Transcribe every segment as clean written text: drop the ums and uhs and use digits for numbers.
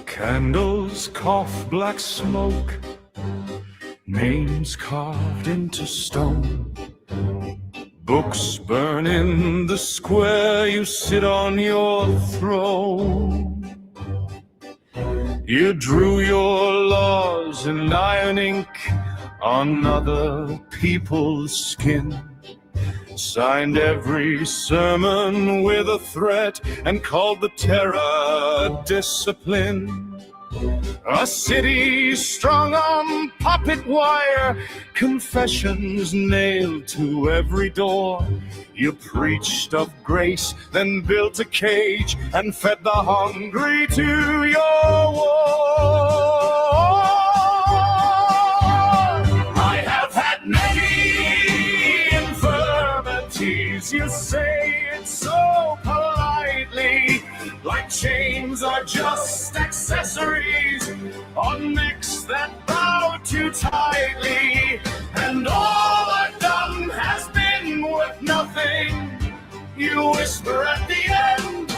Candles cough black smoke, names carved into stone. Books burn in the square you sit on your throne. You drew your laws in iron ink on other people's skin, signed every sermon with a threat and called the terror discipline. A city strung on puppet wire, confessions nailed to every door. You preached of grace, then built a cage and fed the hungry to your war. I have had many infirmities, you say it so politely, like chains are just accessories on necks that bow too tightly. And all I've done has been worth nothing, you whisper at the end.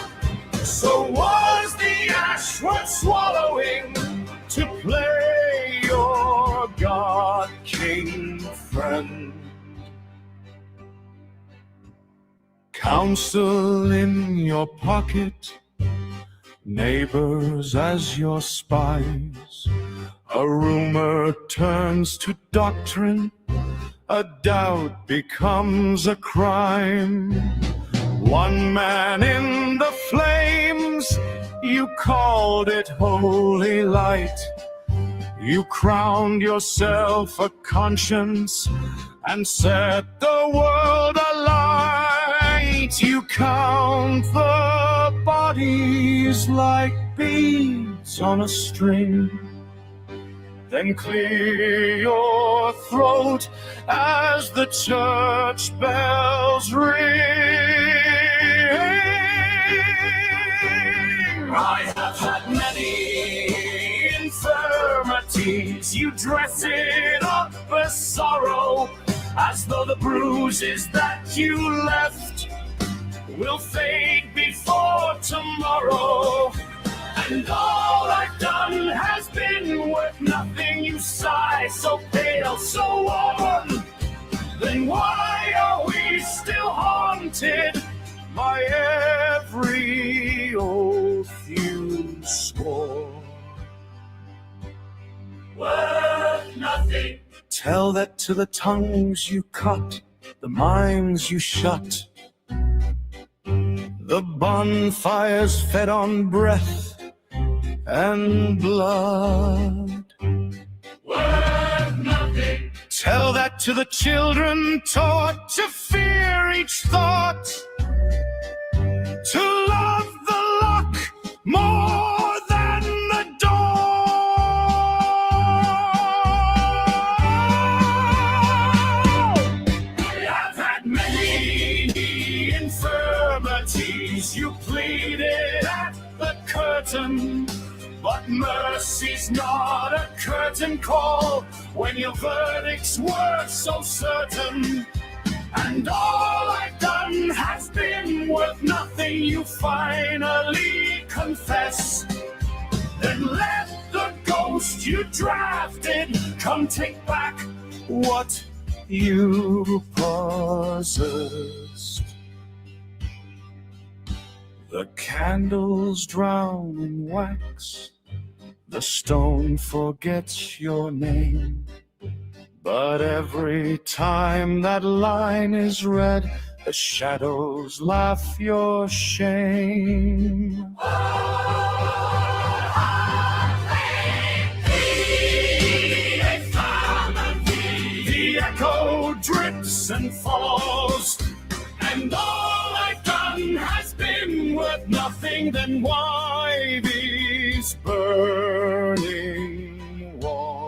So was the ash worth swallowing to play your God King friend? Counsel in your pocket, neighbors as your spies. A rumor turns to doctrine, a doubt becomes a crime. One man in the flames, you called it holy light. You crowned yourself a conscience and set the world alight. You count the bodies like beads on a string, then clear your throat as the church bells ring. I have had many infirmities, you dress it up as sorrow, as though the bruises that you left will fade before tomorrow. And all I've done has been worth nothing, you sigh, so pale, so worn. Then why are we still haunted by every oath you swore? Worth nothing. Tell that to the tongues you cut, the minds you shut, the bonfires fed on breath and blood. Worth nothing. Tell that to the children taught to fear each thought, to love the luck more than the dawn. I have had many infirmities, you pleaded at the curtain, but mercy's not a curtain call when your verdicts were so certain. And all I've done has been worth nothing, you finally confess. Then let the ghost you drafted come take back what you possessed. The candles drown in wax, the stone forgets your name, but every time that line is read, the shadows laugh your shame. The echo drips and falls, and all I've done anything, then why these burning walls?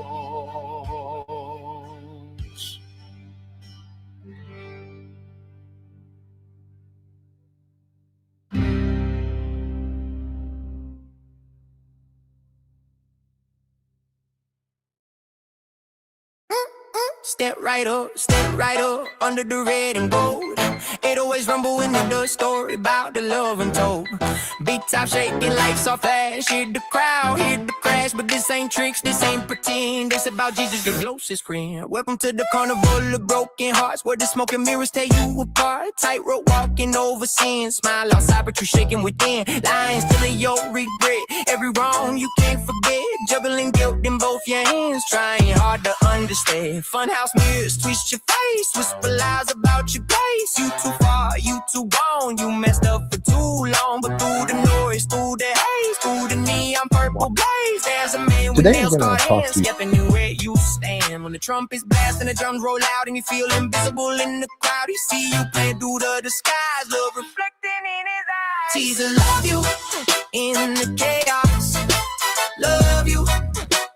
Step right up under the red and gold. It always rumble into the story about the love untold. Beat top shaking, lights off flash. Hit the crowd, hit the crash. But this ain't tricks, this ain't pretend. This about Jesus, the closest friend. Welcome to the carnival of broken hearts, where the smoke and mirrors tear you apart. Tightrope walking over sin. Smile outside, but you shaking within. Lying still in your regret. Every wrong you can't forget. Juggling guilt in both your hands. Trying hard to understand. Funhouse mirrors twist your face. Whisper lies about your place. You too far, you too gone. You messed up for too long. But through the noise, through the haze, through the neon purple blaze, there's a man with nails scarred hands stepping in where you stand. When the trumpets blast and the drums roll out and you feel invisible in the crowd, he see you playing through the disguise, love reflecting in his eyes. Jesus love you in the chaos, love you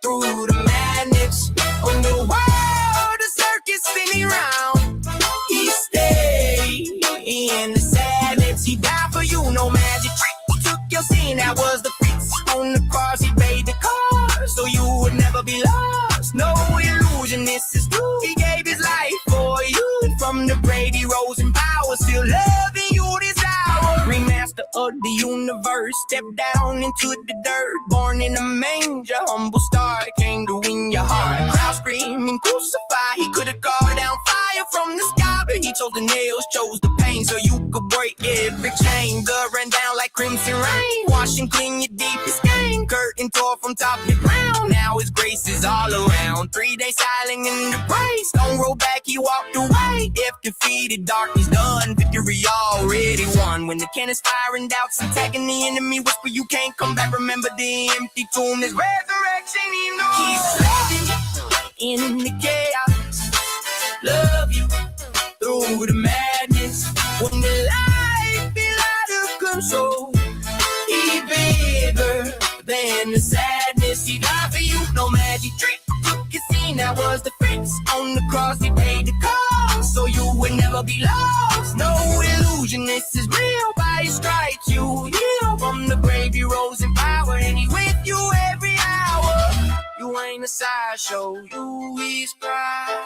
through the madness. On the world, the circus spinning round, he stayed in the sadness. He died for you, no magic trick. He took your sin, that was the fix. On the cross, he paid the cost, so you would never be lost. No illusion, this is true. He gave his life for you. From the grave, he rose in power, still loving you this hour. Remaster of the universe, stepped down into the dirt. Born in a manger, humble star, came to win your heart. Crowd screaming, crucify. He could have called down fire from the sky, but he chose the nails, chose the pain, so you could break every chain. Blood ran down like crimson rain, washing clean your deepest stain. Curtain tore from top to ground, now his grace is all around. 3 days silent in the praise, don't roll back, he walked away. Death defeated, darkness done, victory already won. When the cannon's firing, doubts attacking the enemy, whisper you can't come back. Remember the empty tomb, there's resurrection in the room. He's living in the chaos, love you through the madness. When the life feel out of control, he bigger than the sadness. He died for you, no magic trick. Took his sin, that was the fix. On the cross, he paid the cost, so you would never be lost. No illusion, this is real. By his stripes, you heal. From the grave, he rose in power, and he with you every hour. You ain't a sideshow, you his pride.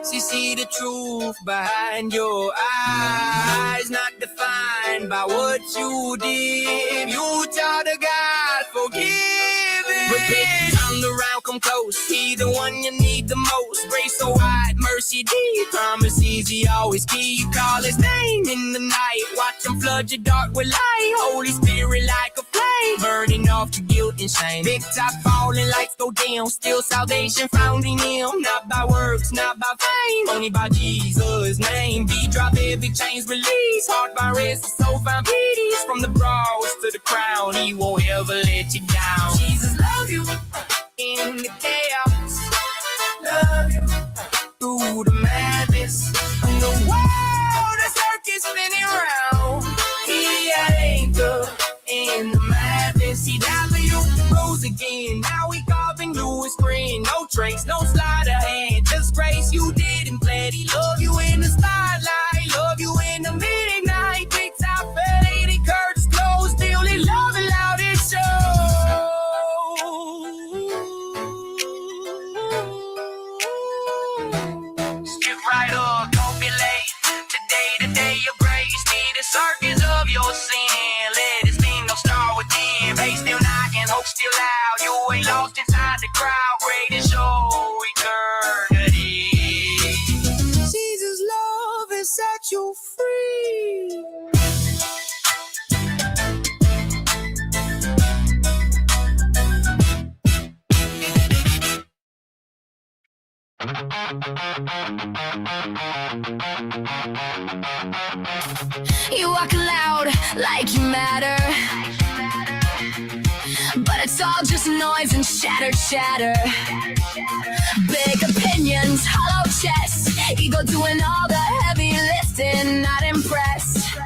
See the truth behind your eyes, not defined by what you did. You taught a God forgiving. Repent, turn around, come close. He the one you need the most. Grace so wide, mercy deep. Promises he always keep. You call his name in the night. Watch him flood your dark with light. Holy Spirit like a flame, burning off your guilt and shame. Big top falling, lights go dim. Still salvation found in him. Not by works, not by fame, only by Jesus' name. Beat drop, every chains release. Heart by rest, soul find peace. From the brows to the crown, he won't ever let you down. Jesus love you in the chaos, love you through the madness. In the world, the circus spinning round, he had anchor in the madness. He died for you, rose again. Now he carving you his friend. No trace, no sleight of hand, just grace. You didn't play. He love you in the spotlight, love you in the midnight. Big top fade, he curtains closed, still he love it loud it shows. Skip right up, don't be late. Today, the day of grace. Need a circus of your sin. Let his kingdom start within. Faith still knocking, hope still loud. You ain't lost inside the crowd. Greatest show eternity. Jesus' love has set you free. You walk loud like you matter, but it's all just noise and chatter. Big opinions, hollow chests, ego doing all the heavy lifting, not impressed.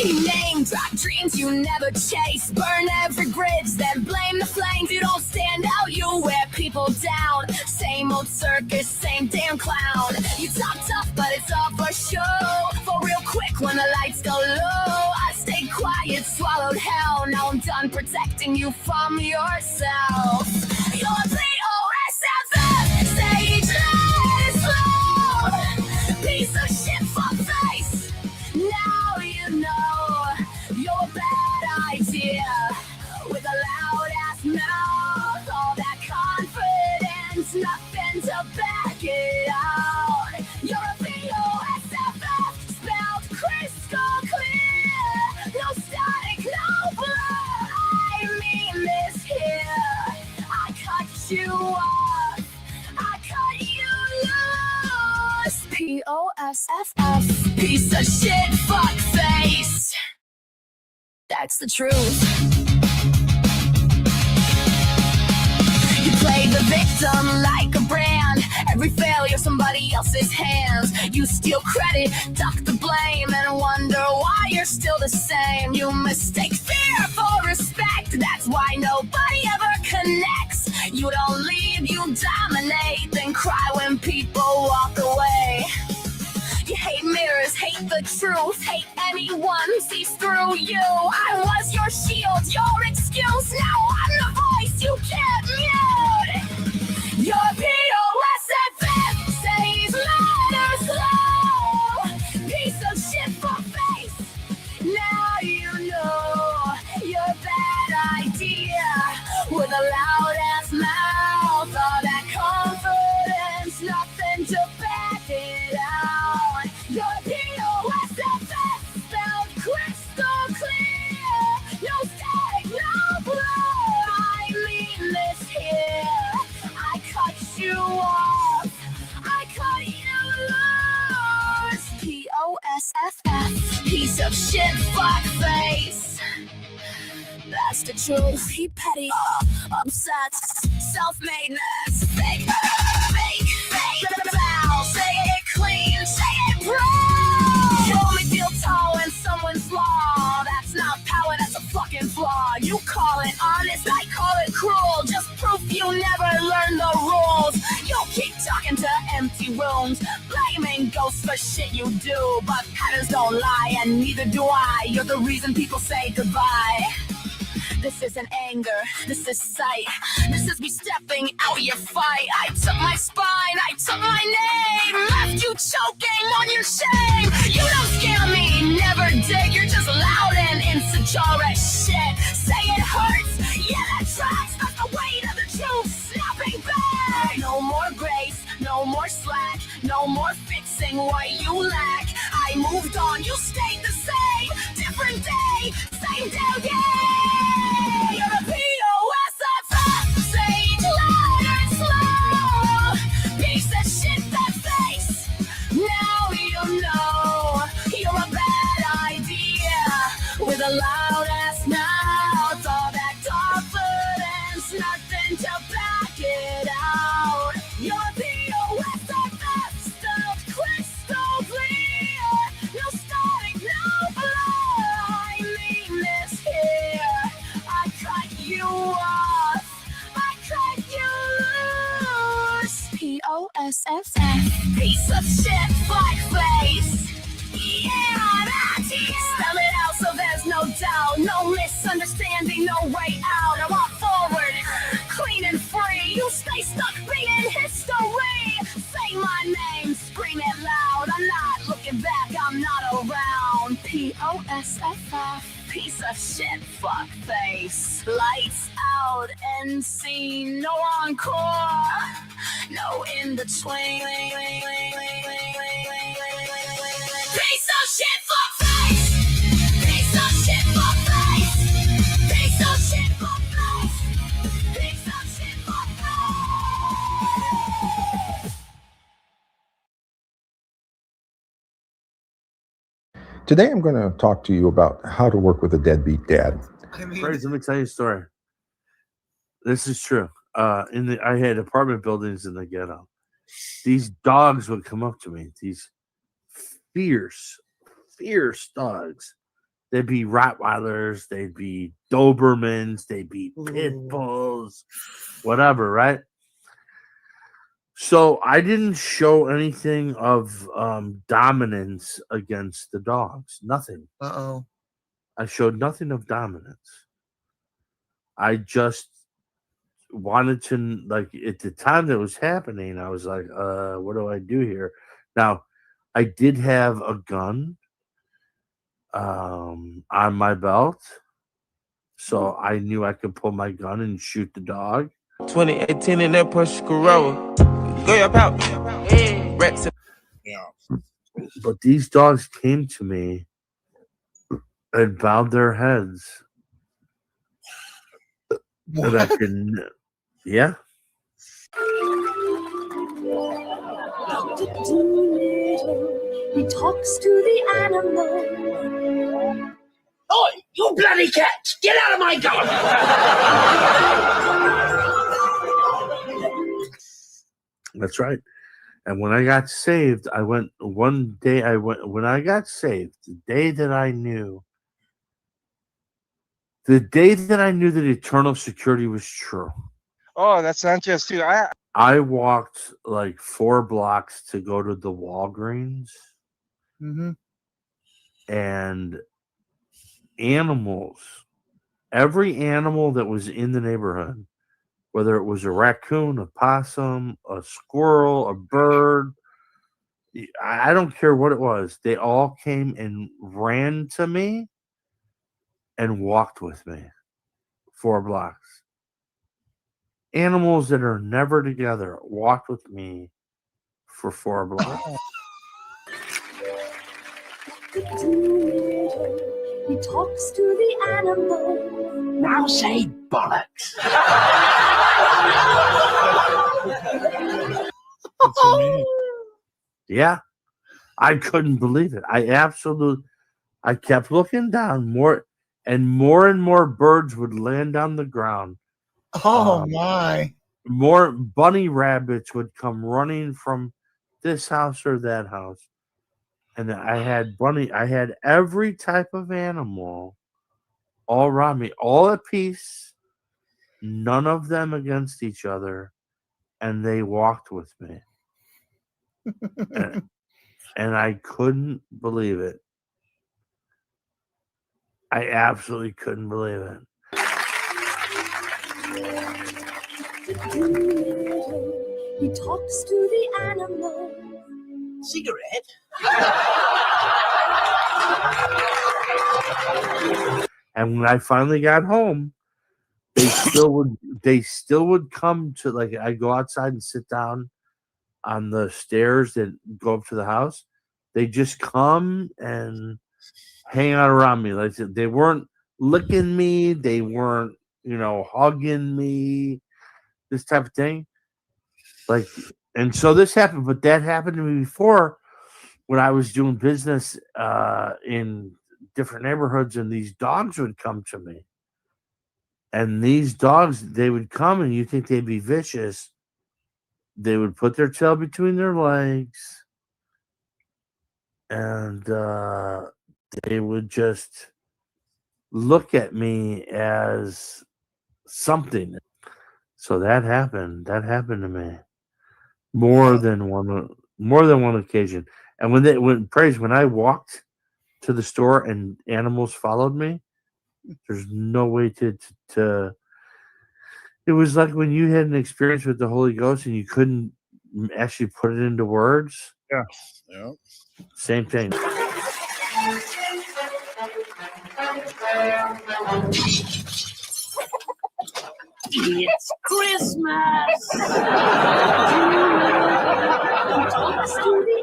Name drop dreams you never chase. Burn every bridge, then blame the flames. You don't stand out, you wear people down. Same old circus, same damn clown. You talk tough, but it's all for show. For real quick when the lights go low. I stayed quiet, swallowed hell. Now I'm done protecting you from yourself. You're POSFF, stage light is slow. Piece of shit, fuck face. Now you know you're a bad idea. With a loud ass mouth, all that confidence, nothing to back it out. You're a POSFF, spelled crystal clear. No static, no blur. I mean this here. I cut you off. I cut you loose. POSFF, piece of shit, fuck face. That's the truth. You play the victim like a brand. Every failure somebody else's hands. You steal credit, duck the blame, and wonder why you're still the same. You mistake fear for respect. That's why nobody ever connects. You don't lead, you dominate, then cry when people walk away. You hate mirrors, hate the truth, hate anyone who sees through you. I was your shield, your excuse. Now I'm the voice you can't mute. Your POSFF says louder slow. Piece of shit for face. Now you know you're a bad idea. With a loud ass mouth, all that confidence, nothing to back it out. Your POSFF spelled crystal clear. No static, no blur. I mean this here. I cut you off. I cut you loose. POSFF, piece of shit, fuck face. That's the truth. He petty, upset, self-madeness, fake, foul. Say it clean, say it proud. You only feel tall when someone's flawed. That's not power, that's a fucking flaw. You call it honest, I call it cruel. Just proof you never learned the rules. You'll keep talking to empty rooms, blaming ghosts for shit you do. But patterns don't lie, and neither do I. You're the reason people say goodbye. This isn't anger, this is sight. This is me stepping out your fight. I took my spine, I took my name, left you choking on your shame. You don't scare me, never did. You're just loud and insecure as shit. Say it hurts, yeah that tracks. That's the weight of the truth snapping back. No more grace, no more slack, no more fixing what you lack. I moved on, you stayed the same. Different day, same day, yeah. You're a POSFF, sage loud and slow. Piece of shit, that face. Now you know you're a bad idea. With a loud ass mouth, all that confidence, nothing to back it out. You're a POSFF, spelled crystal clear. No static, no blur. I mean this here. I cut you off. I cut you loose. POSFF, piece of shit, black face. Yeah, that's it. Spell it out so there's no doubt. No misunderstanding, no way out. I want forward, clean and free. You stay stuck being history. Say my name, scream it loud. I'm not looking back, I'm not around. POSFF, piece of shit, fuck face. Lights out and scene, no encore, no in between. Piece of shit, fuck face. Piece of shit, fuck face. Piece of shit, fuck face. Piece of shit, fuck face. Today I'm going to talk to you about how to work with a deadbeat dad. Friends, let me tell you a story. This is true. I had apartment buildings in the ghetto. These dogs would come up to me. These fierce dogs. They'd be Rottweilers, they'd be Dobermans, they'd be Pit Bulls, whatever, right? So I didn't show anything of dominance against the dogs. Nothing. Uh-oh. I showed nothing of dominance. I just wanted to, like, at the time that was happening, I was like, what do I do here? Now, I did have a gun on my belt, so I knew I could pull my gun and shoot the dog. 2018 in that Porsche Corolla. Go up out. Rex. Yeah. But these dogs came to me and bowed their heads. What? And I could, yeah. He talks to the animal. Oi, you bloody cats! Get out of my garden! That's right. And when I got saved, I went one day. When I got saved, the day that I knew that eternal security was true. Oh, that's not just too. I walked like 4 blocks to go to the Walgreens, and animals, every animal that was in the neighborhood, whether it was a raccoon, a possum, a squirrel, a bird, I don't care what it was, they all came and ran to me and walked with me 4 blocks. Animals that are never together walked with me for 4 blocks. He talks to the animal. Now say bollocks. Yeah, I couldn't believe it. I kept looking down, more and more birds would land on the ground. Oh my. More bunny rabbits would come running from this house or that house. And I had every type of animal all around me, all at peace, none of them against each other, and they walked with me. and I couldn't believe it. I absolutely couldn't believe it. He talks to the animal. Cigarette? And when I finally got home, they still would come to, like, I go outside and sit down on the stairs that go up to the house. They just come and hang out around me. Like, they weren't licking me, they weren't, hugging me, this type of thing. Like, and so this happened, but that happened to me before when I was doing business in different neighborhoods, and these dogs would come to me. And these dogs, they would come, and you think they'd be vicious. They would put their tail between their legs, and they would just look at me as something. So that happened. That happened to me more than one occasion. And when I walked to the store and animals followed me, there's no way to. It was like when you had an experience with the Holy Ghost and you couldn't actually put it into words. Yeah. Same thing. It's Christmas. He talks to the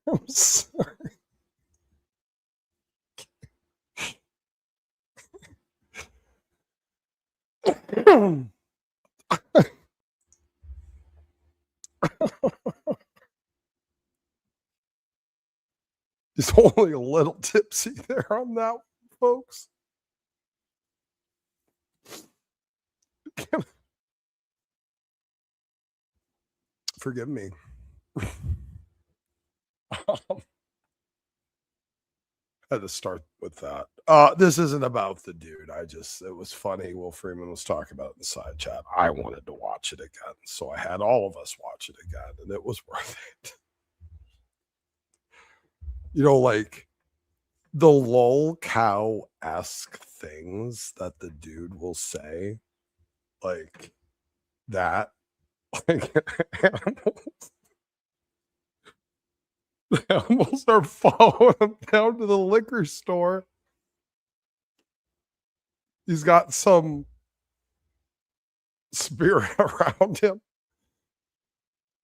I'm sorry. Just only a little tipsy there on that folks. Forgive me. Had to start with that. This isn't about the dude. It was funny. Will Freeman was talking about it in the side chat. I wanted to watch it again, so I had all of us watch it again, and it was worth it. Like the lol cow-esque things that the dude will say, like that, like animals are following him down to the liquor store. He's got some spirit around him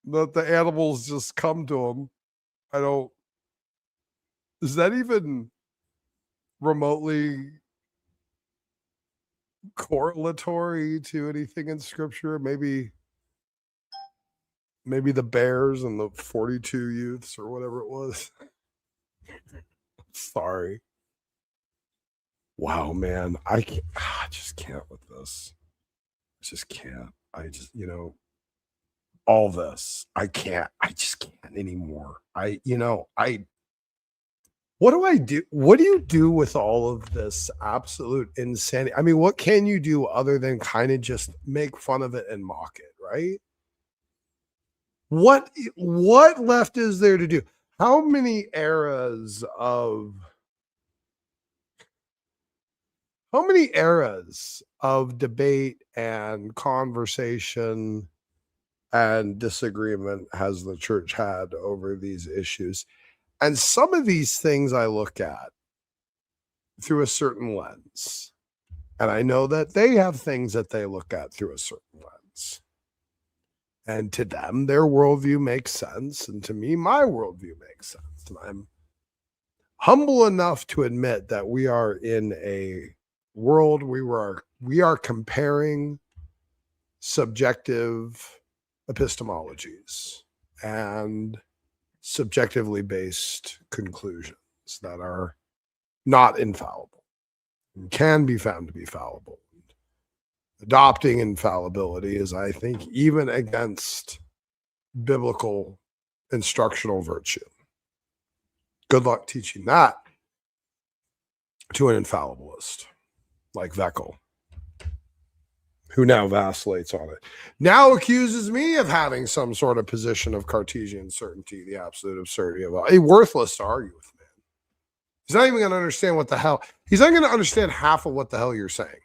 that the animals just come to him. Is that even remotely correlatory to anything in scripture? Maybe the bears and the 42 youths or whatever it was. Sorry. Wow, man. I just can't with this. I just can't. All this. I just can't anymore. What do I do? What do you do with all of this absolute insanity? I mean, what can you do other than kind of just make fun of it and mock it, right? What left is there to do? How many eras of debate and conversation and disagreement has the church had over these issues? And some of these things I look at through a certain lens. And I know that they have things that they look at through a certain lens. And to them, their worldview makes sense. And to me, my worldview makes sense. And I'm humble enough to admit that we are in a world we are comparing subjective epistemologies and subjectively based conclusions that are not infallible and can be found to be fallible. Adopting infallibility is, I think, even against biblical instructional virtue. Good luck teaching that to an infallibilist like Veckel, who now vacillates on it. Now accuses me of having some sort of position of Cartesian certainty, the absolute absurdity of it. Worthless to argue with, man. He's not even going to understand what the hell. He's not going to understand half of what the hell you're saying.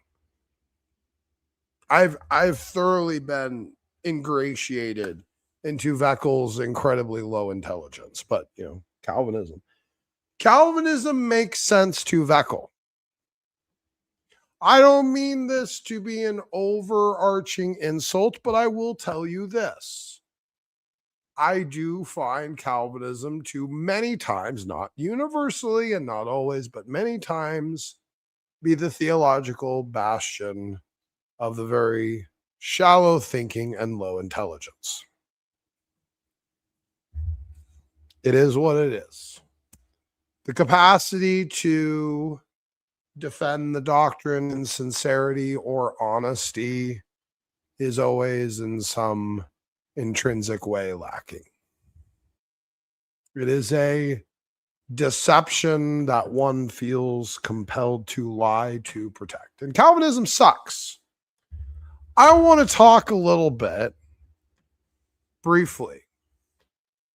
I've thoroughly been ingratiated into Veckel's incredibly low intelligence, but Calvinism makes sense to Veckel. I don't mean this to be an overarching insult, but I will tell you this. I do find Calvinism to many times, not universally and not always, but many times, be the theological bastion of the very shallow thinking and low intelligence. It is what it is. The capacity to defend the doctrine in sincerity or honesty is always in some intrinsic way lacking. It is a deception that one feels compelled to lie to protect. And Calvinism sucks. I want to talk a little bit, briefly,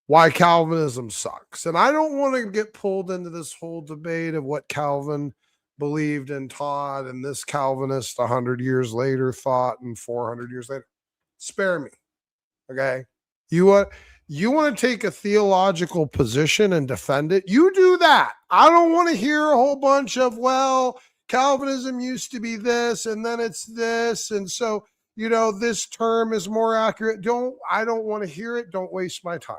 why Calvinism sucks. And I don't want to get pulled into this whole debate of what Calvin believed and taught, and this Calvinist 100 years later thought, and 400 years later. Spare me, okay? You want to take a theological position and defend it? You do that. I don't want to hear a whole bunch of, well, Calvinism used to be this, and then it's this, and so, this term is more accurate. I don't want to hear it. Don't waste my time.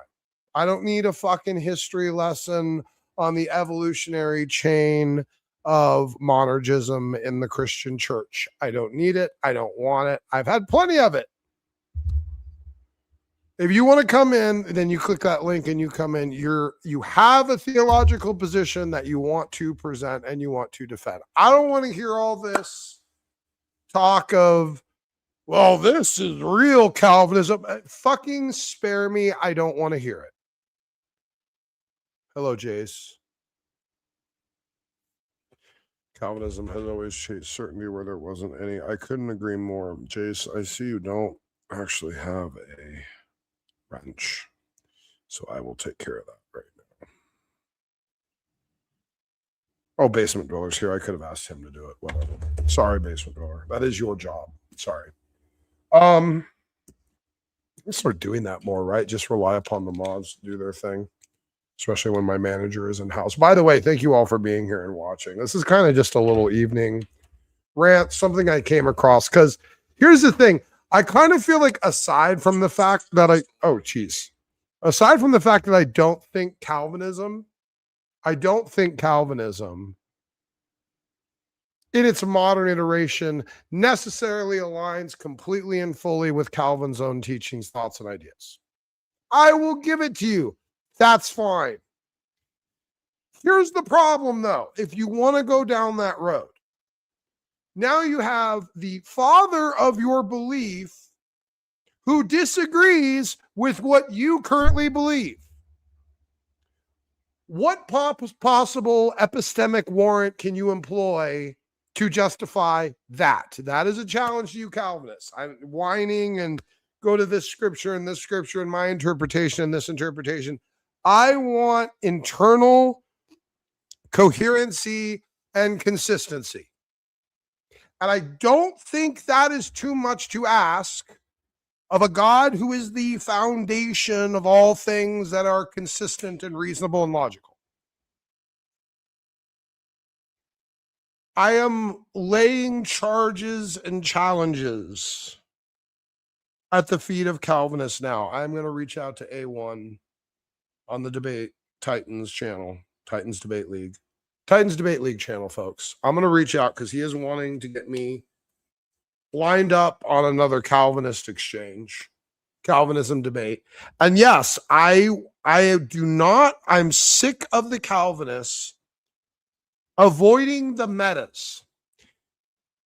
I don't need a fucking history lesson on the evolutionary chain of monergism in the Christian church. I don't need it. I don't want it. I've had plenty of it. If you want to come in, then you click that link and you come in. You have a theological position that you want to present and you want to defend. I don't want to hear all this talk of, well, this is real Calvinism. Fucking spare me. I don't want to hear it. Hello, Jace. Calvinism has always chased certainty where there wasn't any. I couldn't agree more. Jace, I see you don't actually have a wrench, so I will take care of that right now. Oh, Basement Dweller's here. I could have asked him to do it. Whatever. Sorry, Basement Dweller. That is your job. Sorry. Let's start doing that more, right? Just rely upon the mods to do their thing, especially when my manager is in house. By the way, thank you all for being here and watching. This is kind of just a little evening rant, something I came across, because here's the thing. I kind of feel like aside from the fact that I don't think Calvinism in its modern iteration necessarily aligns completely and fully with Calvin's own teachings, thoughts, and ideas. I will give it to you. That's fine. Here's the problem, though. If you want to go down that road, now you have the father of your belief who disagrees with what you currently believe. What possible epistemic warrant can you employ to justify that? That is a challenge to you Calvinists. I'm whining and go to this scripture and my interpretation and this interpretation. I want internal coherency and consistency. And I don't think that is too much to ask of a God who is the foundation of all things that are consistent and reasonable and logical. I am laying charges and challenges at the feet of Calvinists now. I'm going to reach out to A1 on the Debate Titans channel, Titans Debate League channel, folks. I'm going to reach out because he is wanting to get me lined up on another Calvinist exchange, Calvinism debate. And yes, I'm sick of the Calvinists avoiding the metas.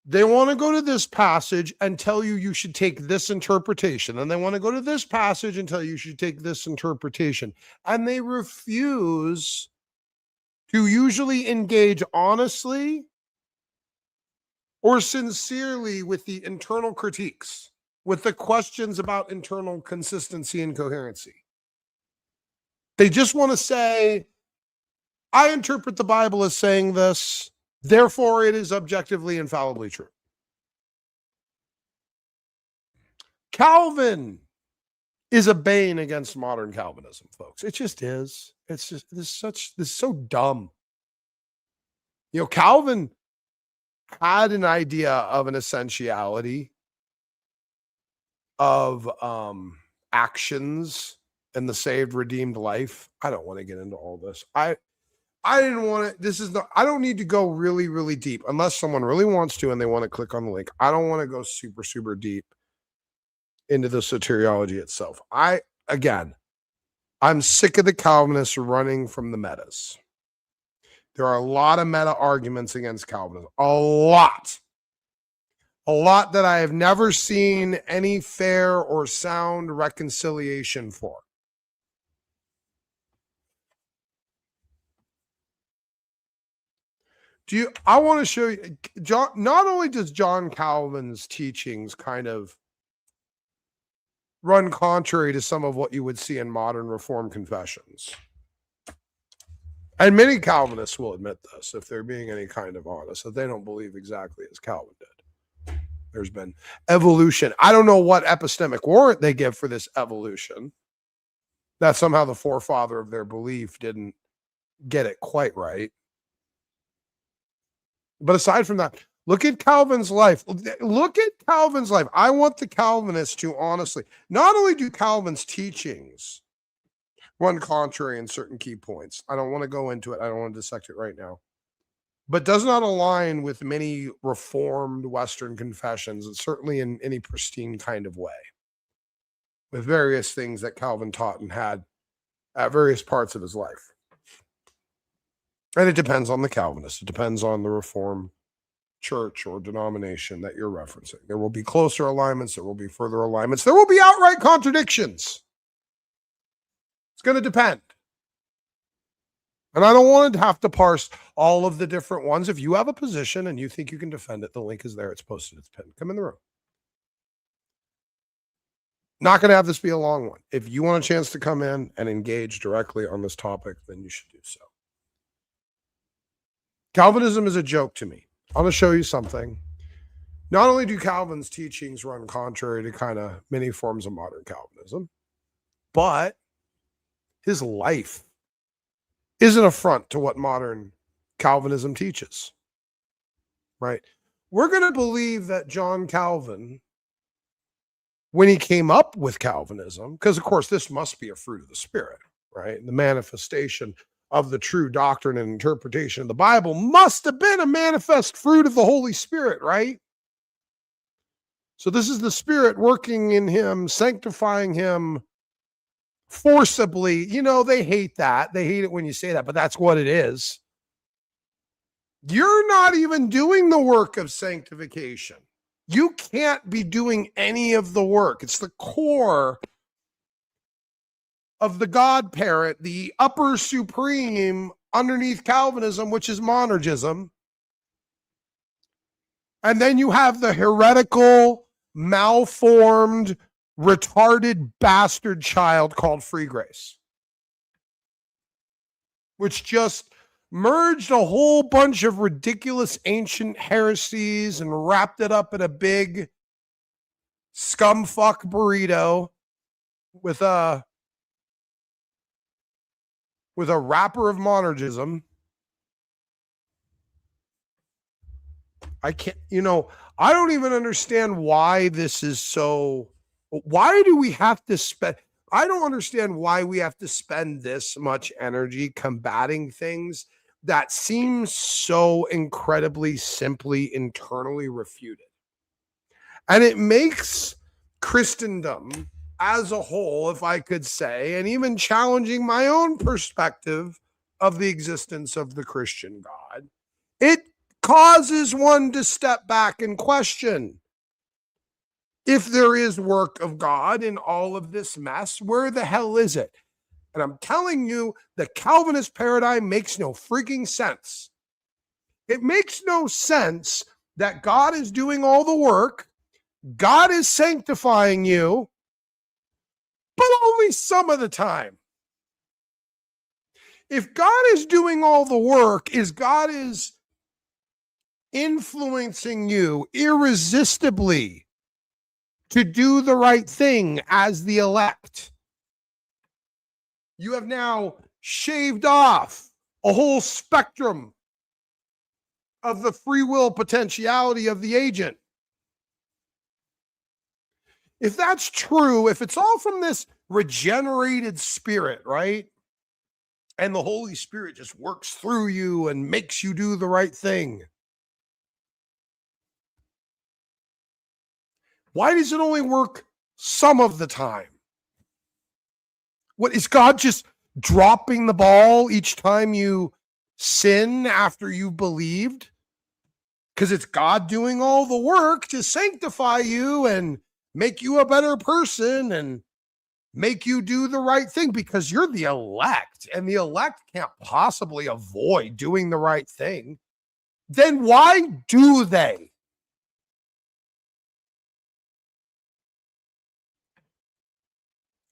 They want to go to this passage and tell you should take this interpretation. And they want to go to this passage and tell you should take this interpretation. And they refuse to usually engage honestly or sincerely with the internal critiques, with the questions about internal consistency and coherency. They just want to say, I interpret the Bible as saying this, therefore it is objectively infallibly true. Calvin is a bane against modern Calvinism, folks. It just is. It's just this is so dumb. You know, Calvin had an idea of an essentiality of actions in the saved, redeemed life. I don't want to get into all this. I didn't want to. I don't need to go really, really deep unless someone really wants to and they want to click on the link. I don't want to go super, super deep into the soteriology itself. I'm sick of the Calvinists running from the metas. There are a lot of meta arguments against Calvinism. A lot that I have never seen any fair or sound reconciliation for. I want to show you, not only does John Calvin's teachings kind of run contrary to some of what you would see in modern Reformed confessions. And many Calvinists will admit this, if they're being any kind of honest, that they don't believe exactly as Calvin did. There's been evolution. I don't know what epistemic warrant they give for this evolution, that somehow the forefather of their belief didn't get it quite right. But aside from that, look at Calvin's life. I want the Calvinists to honestly, not only do Calvin's teachings run contrary in certain key points. I don't want to go into it. I don't want to dissect it right now. But does not align with many Reformed Western confessions, and certainly in any pristine kind of way. with various things that Calvin taught and had at various parts of his life. And it depends on the Calvinist. It depends on the Reformed church or denomination that you're referencing. There will be closer alignments. There will be further alignments. There will be outright contradictions. It's going to depend. And I don't want to have to parse all of the different ones. If you have a position and you think you can defend it, the link is there. It's posted. It's pinned. Come in the room. Not going to have this be a long one. If you want a chance to come in and engage directly on this topic, then you should do so. Calvinism is a joke to me. I'm going to show you something. Not only do Calvin's teachings run contrary to kind of many forms of modern Calvinism, but his life is an affront to what modern Calvinism teaches. Right? We're going to believe that John Calvin, when he came up with Calvinism, because of course this must be a fruit of the Spirit, right? The manifestation of the true doctrine and interpretation of the Bible must have been a manifest fruit of the Holy Spirit, right? So this is the Spirit working in him, sanctifying him forcibly. You know, they hate that. They hate it when you say that, but that's what it is. You're not even doing the work of sanctification. You can't be doing any of the work. It's the core of the God parent, the upper supreme underneath Calvinism, which is monergism. And then you have the heretical, malformed, retarded bastard child called free grace, which just merged a whole bunch of ridiculous ancient heresies and wrapped it up in a big scumfuck burrito with a wrapper of monergism. I can't, I don't even understand why this is so. Why do we have to spend? I don't understand why we have to spend this much energy combating things that seem so incredibly simply internally refuted. And it makes Christendom as a whole, if I could say, and even challenging my own perspective of the existence of the Christian God, it causes one to step back and question, if there is work of God in all of this mess, where the hell is it? And I'm telling you, the Calvinist paradigm makes no freaking sense. It makes no sense that God is doing all the work, God is sanctifying you, but only some of the time. If God is doing all the work, God is influencing you irresistibly to do the right thing as the elect. You have now shaved off a whole spectrum of the free will potentiality of the agent. If that's true, if it's all from this regenerated spirit, right? And the Holy Spirit just works through you and makes you do the right thing, why does it only work some of the time? What is God just dropping the ball each time you sin after you believed? Because it's God doing all the work to sanctify you and make you a better person and make you do the right thing because you're the elect, and the elect can't possibly avoid doing the right thing. Then why do they?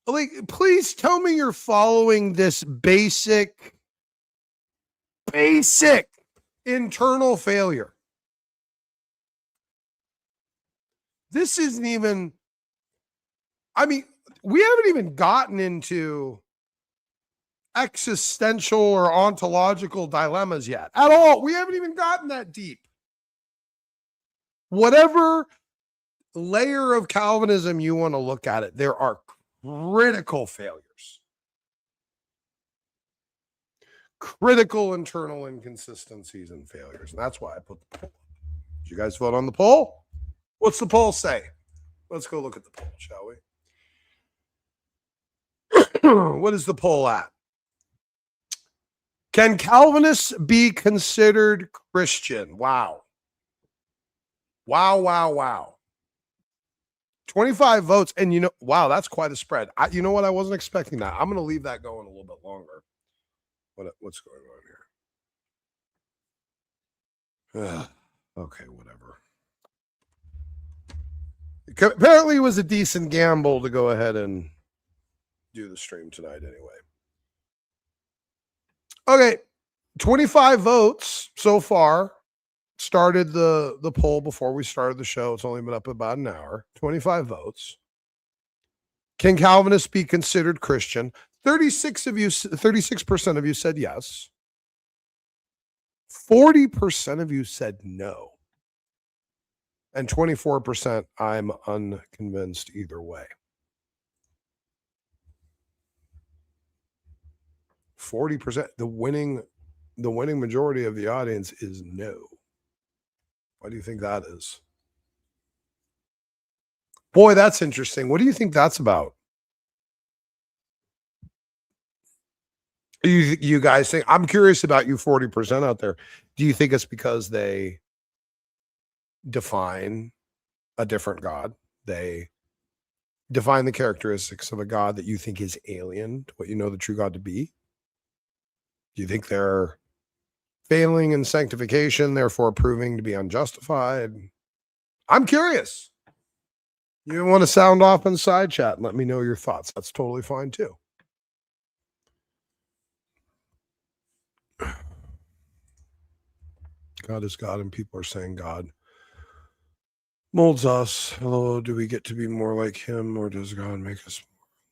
Like, please tell me you're following this basic internal failure. This isn't even, we haven't even gotten into existential or ontological dilemmas yet at all. We haven't even gotten that deep. Whatever layer of Calvinism you want to look at it, there are critical failures, critical internal inconsistencies and failures. And that's why I put the poll. Did you guys vote on the poll? What's the poll say? Let's go look at the poll, shall we? What is the poll at? Can Calvinists be considered Christian? Wow. Wow. 25 votes. And wow, that's quite a spread. You know what? I wasn't expecting that. I'm going to leave that going a little bit longer. What's going on here? Okay, whatever. Apparently, it was a decent gamble to go ahead and do the stream tonight anyway. Okay, 25 votes so far. Started the poll before we started the show. It's only been up about an hour. 25 votes. Can Calvinists be considered Christian? 36% of you said yes. 40% of you said no. And 24%, I'm unconvinced either way. 40%, the winning majority of the audience is no. Why do you think that is? Boy, that's interesting. What do you think that's about? You guys think, I'm curious about you 40% out there. Do you think it's because they define a different God? They define the characteristics of a God that you think is alien to what you know the true God to be? Do you think they're failing in sanctification, therefore proving to be unjustified? I'm curious. You want to sound off in side chat and let me know your thoughts. That's totally fine too. God is God, and people are saying God molds us. Hello, do we get to be more like him, or does God make us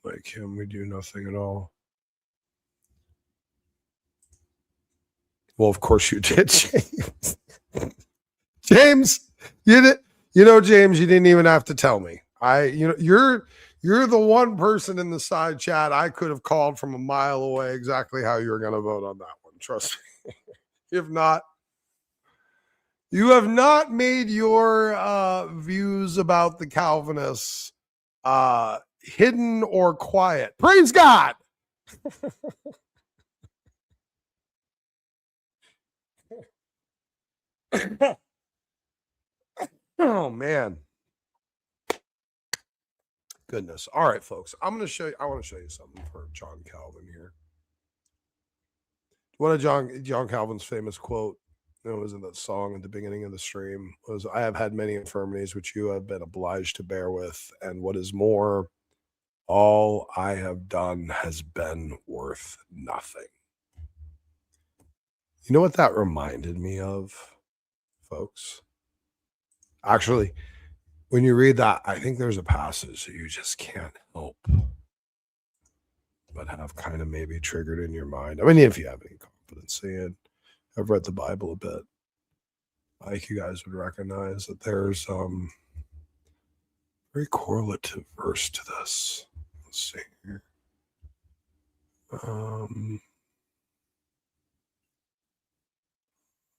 more like him? We do nothing at all. Well, of course you did, James. James, you did. James, you didn't even have to tell me. You're the one person in the side chat I could have called from a mile away exactly how you're going to vote on that one. Trust me. If not, you have not made your views about the Calvinists hidden or quiet. Praise God. Oh, man. Goodness. All right, folks. I want to show you something for John Calvin here. One of John Calvin's famous quote, it was in that song at the beginning of the stream, was, I have had many infirmities which you have been obliged to bear with, and what is more, all I have done has been worth nothing. You know what that reminded me of, folks? Actually, when you read that, I think there's a passage that you just can't help but have kind of maybe triggered in your mind. I mean, if you have any confidence in it, I've read the Bible a bit. I think you guys would recognize that there's very correlative verse to this. Let's see here.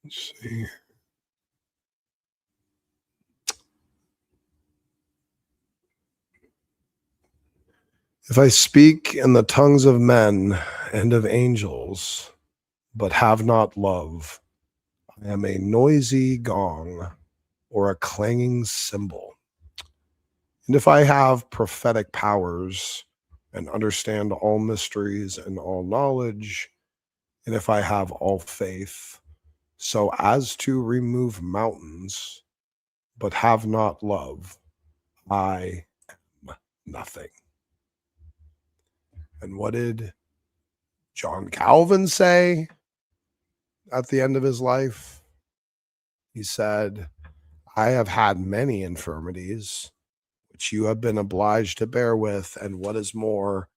Let's see. If I speak in the tongues of men and of angels, but have not love, I am a noisy gong or a clanging cymbal. And if I have prophetic powers and understand all mysteries and all knowledge, and if I have all faith, so as to remove mountains, but have not love, I am nothing. And what did John Calvin say at the end of his life? He said, I have had many infirmities, which you have been obliged to bear with, and what is more,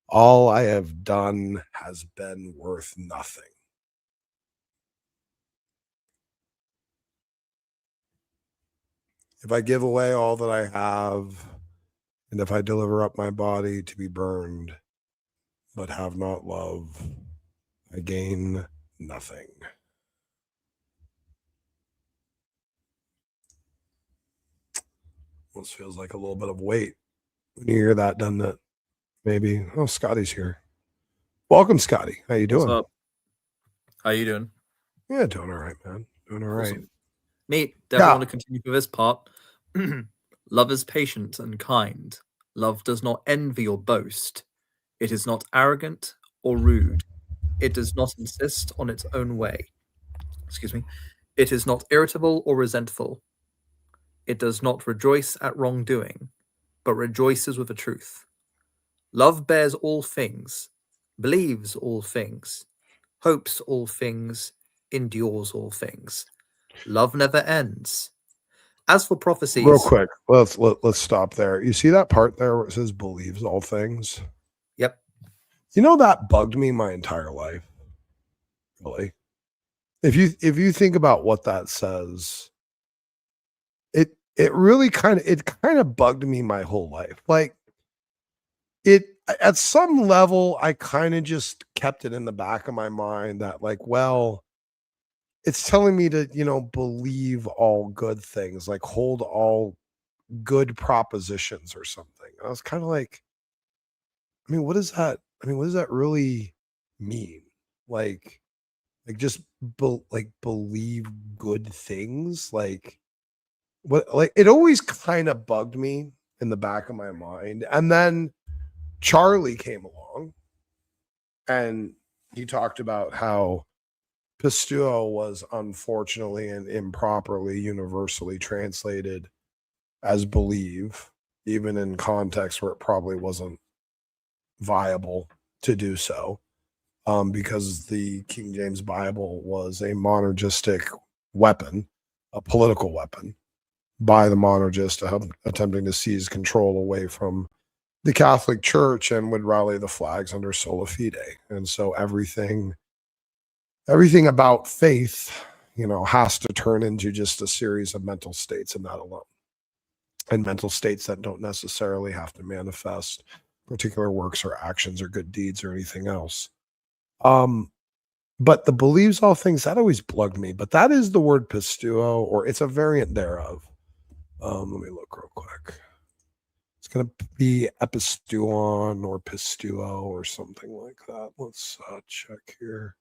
all I have done has been worth nothing. If I give away all that I have, and if I deliver up my body to be burned, but have not love, I gain nothing. Almost feels like a little bit of weight when you hear that, doesn't it? maybe. Oh, Scotty's here. Welcome, Scotty. How you doing? What's up? How you doing? Yeah, doing all right, man. Doing all right. Awesome. Neat. Definitely want to continue for this part. Love is patient and kind. Love does not envy or boast. It is not arrogant or rude. It does not insist on its own way. Excuse me. It is not irritable or resentful. It does not rejoice at wrongdoing, but rejoices with the truth. Love bears all things, believes all things, hopes all things, endures all things. Love never ends. As for prophecies, Real quick, let's stop there. You see that part there where it says believes all things? Yep. You know, that bugged me my entire life. Really. If you think about what that says, it really kind of bugged me my whole life. Like, it at some level, I kind of just kept it in the back of my mind that, like, well, it's telling me to, believe all good things, like hold all good propositions or something. And I was kind of like, what does that really mean? Like just believe good things? Like, what? Like, it always kind of bugged me in the back of my mind. And then Charlie came along and he talked about how pisteuo was unfortunately and improperly universally translated as believe, even in contexts where it probably wasn't viable to do so, because the King James Bible was a monergistic weapon, a political weapon, by the monergist attempting to seize control away from the Catholic Church and would rally the flags under sola fide. And so everything about faith, has to turn into just a series of mental states and that alone. And mental states that don't necessarily have to manifest particular works or actions or good deeds or anything else. But the believes all things, that always bugged me. But that is the word pisteuo, or it's a variant thereof. Let me look real quick. It's going to be episteuon or pisteuo or something like that. Let's check here.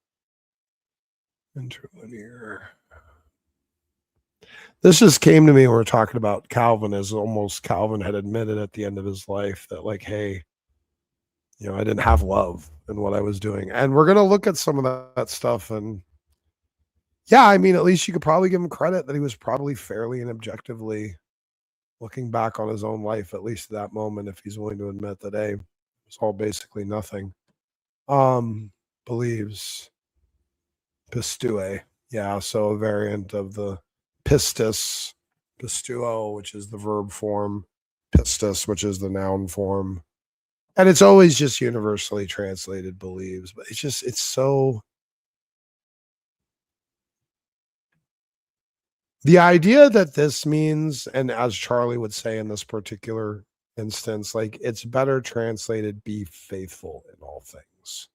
Interlinear. This just came to me when we're talking about Calvin, as almost Calvin had admitted at the end of his life that, like, hey, I didn't have love in what I was doing. And we're going to look at some of that stuff. And yeah, at least you could probably give him credit that he was probably fairly and objectively looking back on his own life, at least at that moment, if he's willing to admit that, hey, it was all basically nothing. Believes pistue. Yeah, so a variant of the pistis, pisteuo, which is the verb form, pistis, which is the noun form. And it's always just universally translated believes, but it's so. The idea that this means, and as Charlie would say in this particular instance, like, it's better translated be faithful in all things.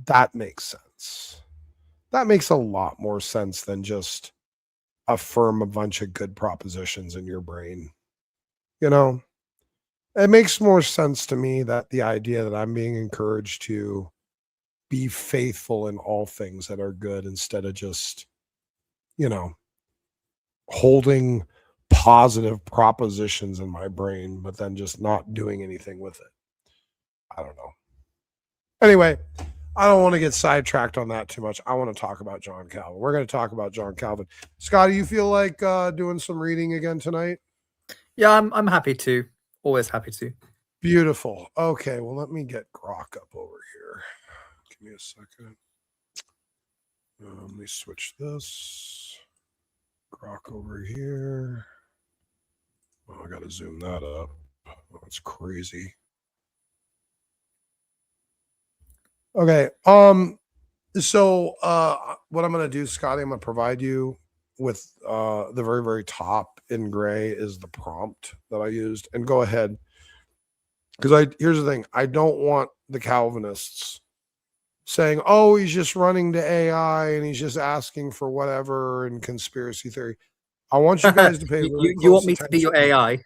That makes sense. That makes a lot more sense than just affirm a bunch of good propositions in your brain. It makes more sense to me that the idea that I'm being encouraged to be faithful in all things that are good, instead of just, holding positive propositions in my brain, but then just not doing anything with it. I don't know. Anyway, I don't want to get sidetracked on that too much. I want to talk about John Calvin. We're going to talk about John Calvin. Scotty, you feel like doing some reading again tonight? Yeah, I'm happy to. Always happy to. Beautiful. Okay, well, let me get Grok up over here. Give me a second. Let me switch this. Grok over here. Oh, I got to zoom that up. Oh, that's crazy. Okay. So what I'm going to do, Scotty, I'm going to provide you with the very, very top in gray is the prompt that I used. And go ahead. Because here's the thing. I don't want the Calvinists saying, oh, he's just running to AI and he's just asking for whatever and conspiracy theory. I want you guys to pay really you want me to be your AI?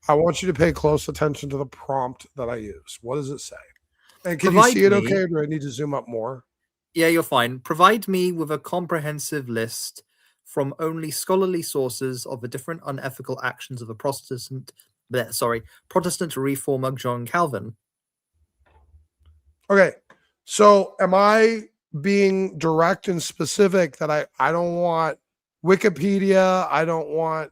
I want you to pay close attention to the prompt that I use. What does it say? And can Provide you see it me- okay, or do I need to zoom up more? Yeah, you're fine. Provide me with a comprehensive list from only scholarly sources of the different unethical actions of a Protestant reformer John Calvin. Okay. So am I being direct and specific that I don't want Wikipedia, I don't want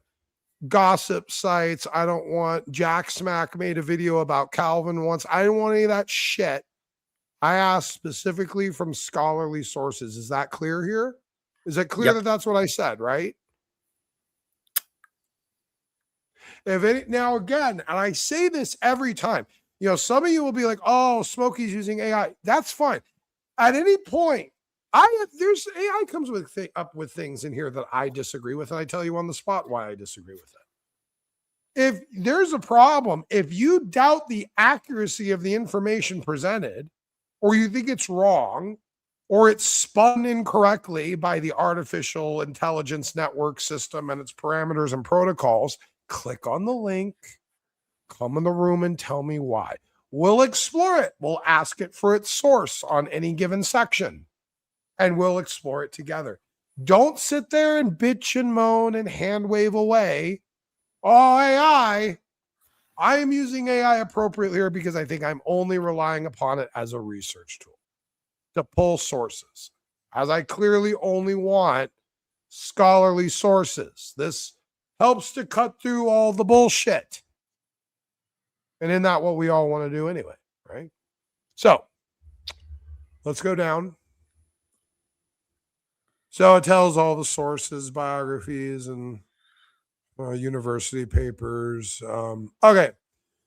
gossip sites, I don't want Jack Smack made a video about Calvin once. I don't want any of that shit. I asked specifically from scholarly sources. Is that clear here? Is it clear that that's what I said, right? Now again, and I say this every time, some of you will be like, oh, Smokey's using AI. That's fine. At any point, there's AI comes up with things in here that I disagree with, and I tell you on the spot why I disagree with it. If there's a problem, if you doubt the accuracy of the information presented, or you think it's wrong, or it's spun incorrectly by the artificial intelligence network system and its parameters and protocols, click on the link, come in the room and tell me why. We'll explore it. We'll ask it for its source on any given section, and we'll explore it together. Don't sit there and bitch and moan and hand wave away. Oh, AI. I am using AI appropriately here because I think I'm only relying upon it as a research tool to pull sources, as I clearly only want scholarly sources. This helps to cut through all the bullshit. And isn't that what we all want to do anyway, right? So let's go down. So it tells all the sources, biographies, and university papers. Okay.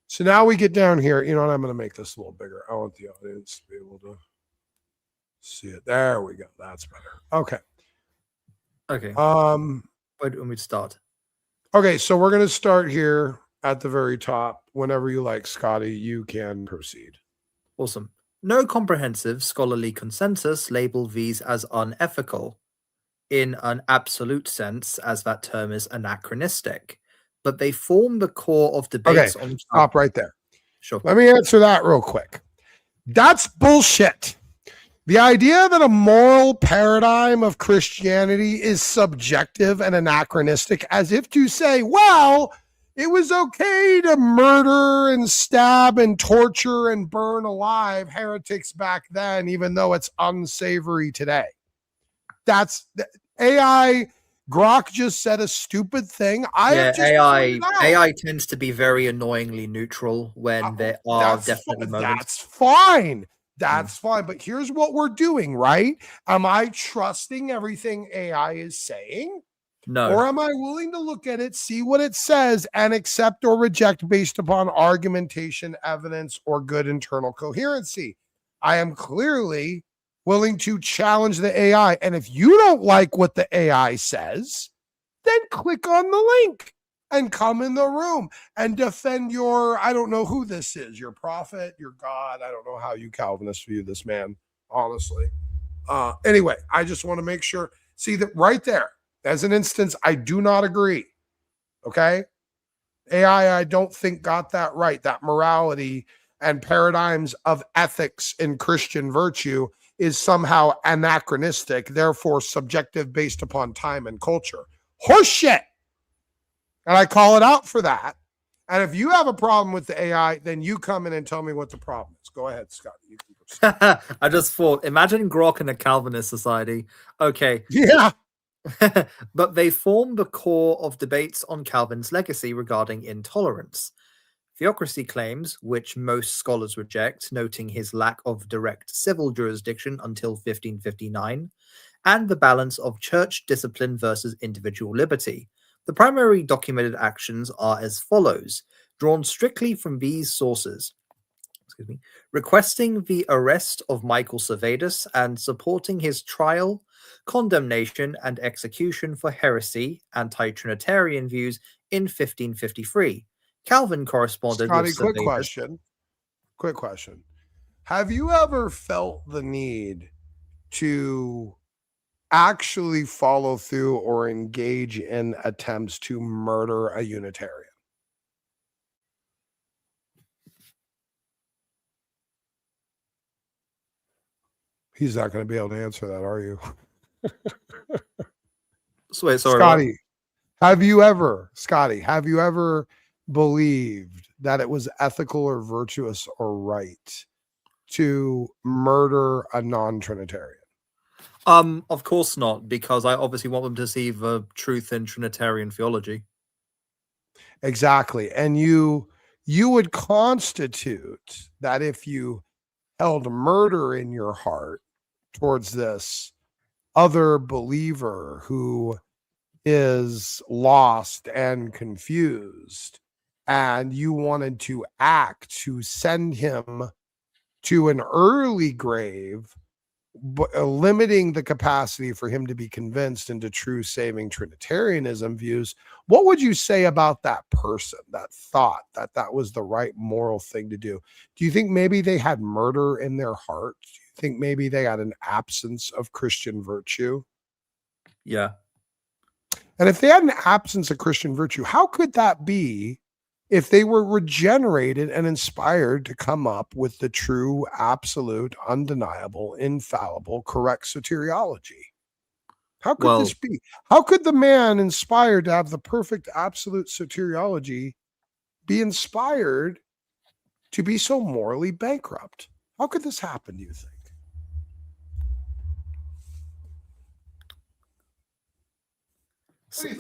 So now we get down here. You know what? I'm going to make this a little bigger. I want the audience to be able to see it. There we go. That's better. Okay. Okay. Where do we start? Okay. So we're going to start here at the very top. Whenever you like, Scotty, you can proceed. Awesome. No comprehensive scholarly consensus label these as unethical in an absolute sense, as that term is anachronistic, but they form the core of debates on... Stop right there. Sure. Let me answer that real quick. That's bullshit. The idea that a moral paradigm of Christianity is subjective and anachronistic, as if to say, well, it was okay to murder and stab and torture and burn alive heretics back then, even though it's unsavory today. That's AI. Grok just said a stupid thing. AI tends to be very annoyingly neutral when there are definitely moments. That's fine. That's fine. But here's what we're doing, right? Am I trusting everything AI is saying? No. Or am I willing to look at it, see what it says, and accept or reject based upon argumentation, evidence, or good internal coherency? I am clearly willing to challenge the AI. And if you don't like what the AI says, then click on the link and come in the room and defend your, I don't know who this is, your prophet, your God. I don't know how you Calvinists view this man, honestly. Anyway, I just want to make sure, see that right there, as an instance, I do not agree. Okay? AI, I don't think got that right. That morality and paradigms of ethics in Christian virtue is somehow anachronistic, therefore subjective based upon time and culture. Horseshit! And I call it out for that. And if you have a problem with the AI, then you come in and tell me what the problem is. Go ahead, Scott. You can proceed. I just thought, imagine Grok in a Calvinist society. Okay. Yeah. But they form the core of debates on Calvin's legacy regarding intolerance. Theocracy claims, which most scholars reject, noting his lack of direct civil jurisdiction until 1559, and the balance of church discipline versus individual liberty. The primary documented actions are as follows, drawn strictly from these sources. Requesting the arrest of Michael Servetus and supporting his trial, condemnation, and execution for heresy, anti-Trinitarian views in 1553. Calvin corresponded Scotty, with Servetus. Quick question. Have you ever felt the need to actually follow through or engage in attempts to murder a Unitarian? He's not going to be able to answer that, are you? So wait, sorry, Scotty, have you ever believed that it was ethical or virtuous or right to murder a non-Trinitarian? Of course not, because I obviously want them to see the truth in Trinitarian theology. Exactly. And you would constitute that if you held murder in your heart towards this other believer who is lost and confused, and you wanted to act to send him to an early grave, limiting the capacity for him to be convinced into true saving Trinitarianism views, what would you say about that person that thought that that was the right moral thing to do? Do you think maybe they had murder in their heart? Do you think maybe they had an absence of Christian virtue? Yeah. And if they had an absence of Christian virtue, how could that be if they were regenerated and inspired to come up with the true, absolute, undeniable, infallible, correct soteriology? How could this be? How could the man inspired to have the perfect, absolute soteriology be inspired to be so morally bankrupt? How could this happen, do you think?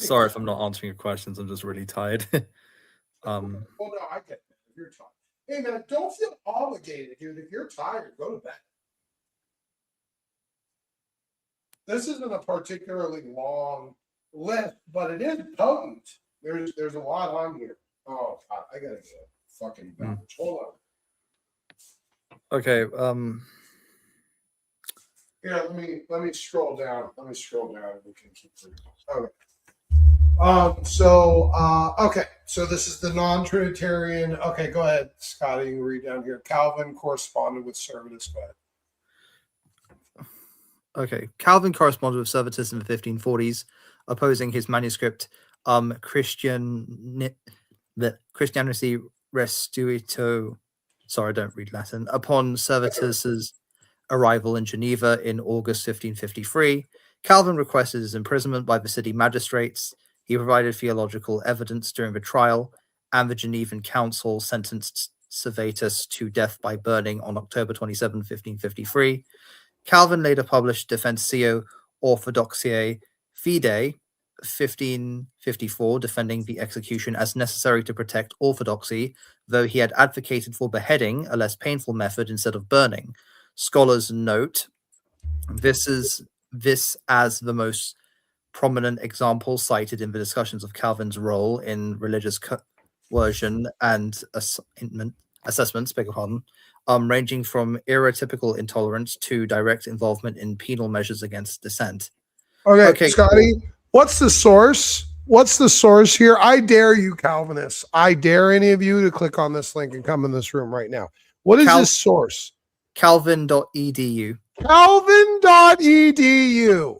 Sorry if I'm not answering your questions. I'm just really tired. Well, no, I get that. If you're tired. Hey, man, don't feel obligated, dude. If you're tired, go to bed. This isn't a particularly long list, but it is potent. There's a lot on here. Oh, God, I gotta get fucking back. Hold on. Okay. Here, let me scroll down. And we can keep reading. Okay. Okay. So this is the non-Trinitarian. Okay, go ahead, Scotty. You can read down here. Calvin corresponded with Servetus. Go ahead. Okay. Calvin corresponded with Servetus in the 1540s, opposing his manuscript Christianity Restituito. Sorry, I don't read Latin. Upon Servetus's arrival in Geneva in August 1553, Calvin requested his imprisonment by the city magistrates. He provided theological evidence during the trial, and the Genevan Council sentenced Servetus to death by burning on October 27, 1553. Calvin later published Defensio Orthodoxiae Fidei, 1554, defending the execution as necessary to protect orthodoxy, though he had advocated for beheading, a less painful method, instead of burning. Scholars note this as the most prominent example cited in the discussions of Calvin's role in religious coercion and assessments, ranging from stereotypical intolerance to direct involvement in penal measures against dissent. Okay, Scotty, what's the source? What's the source here? I dare you, Calvinists. I dare any of you to click on this link and come in this room right now. What is this source? Calvin.edu. Calvin.edu.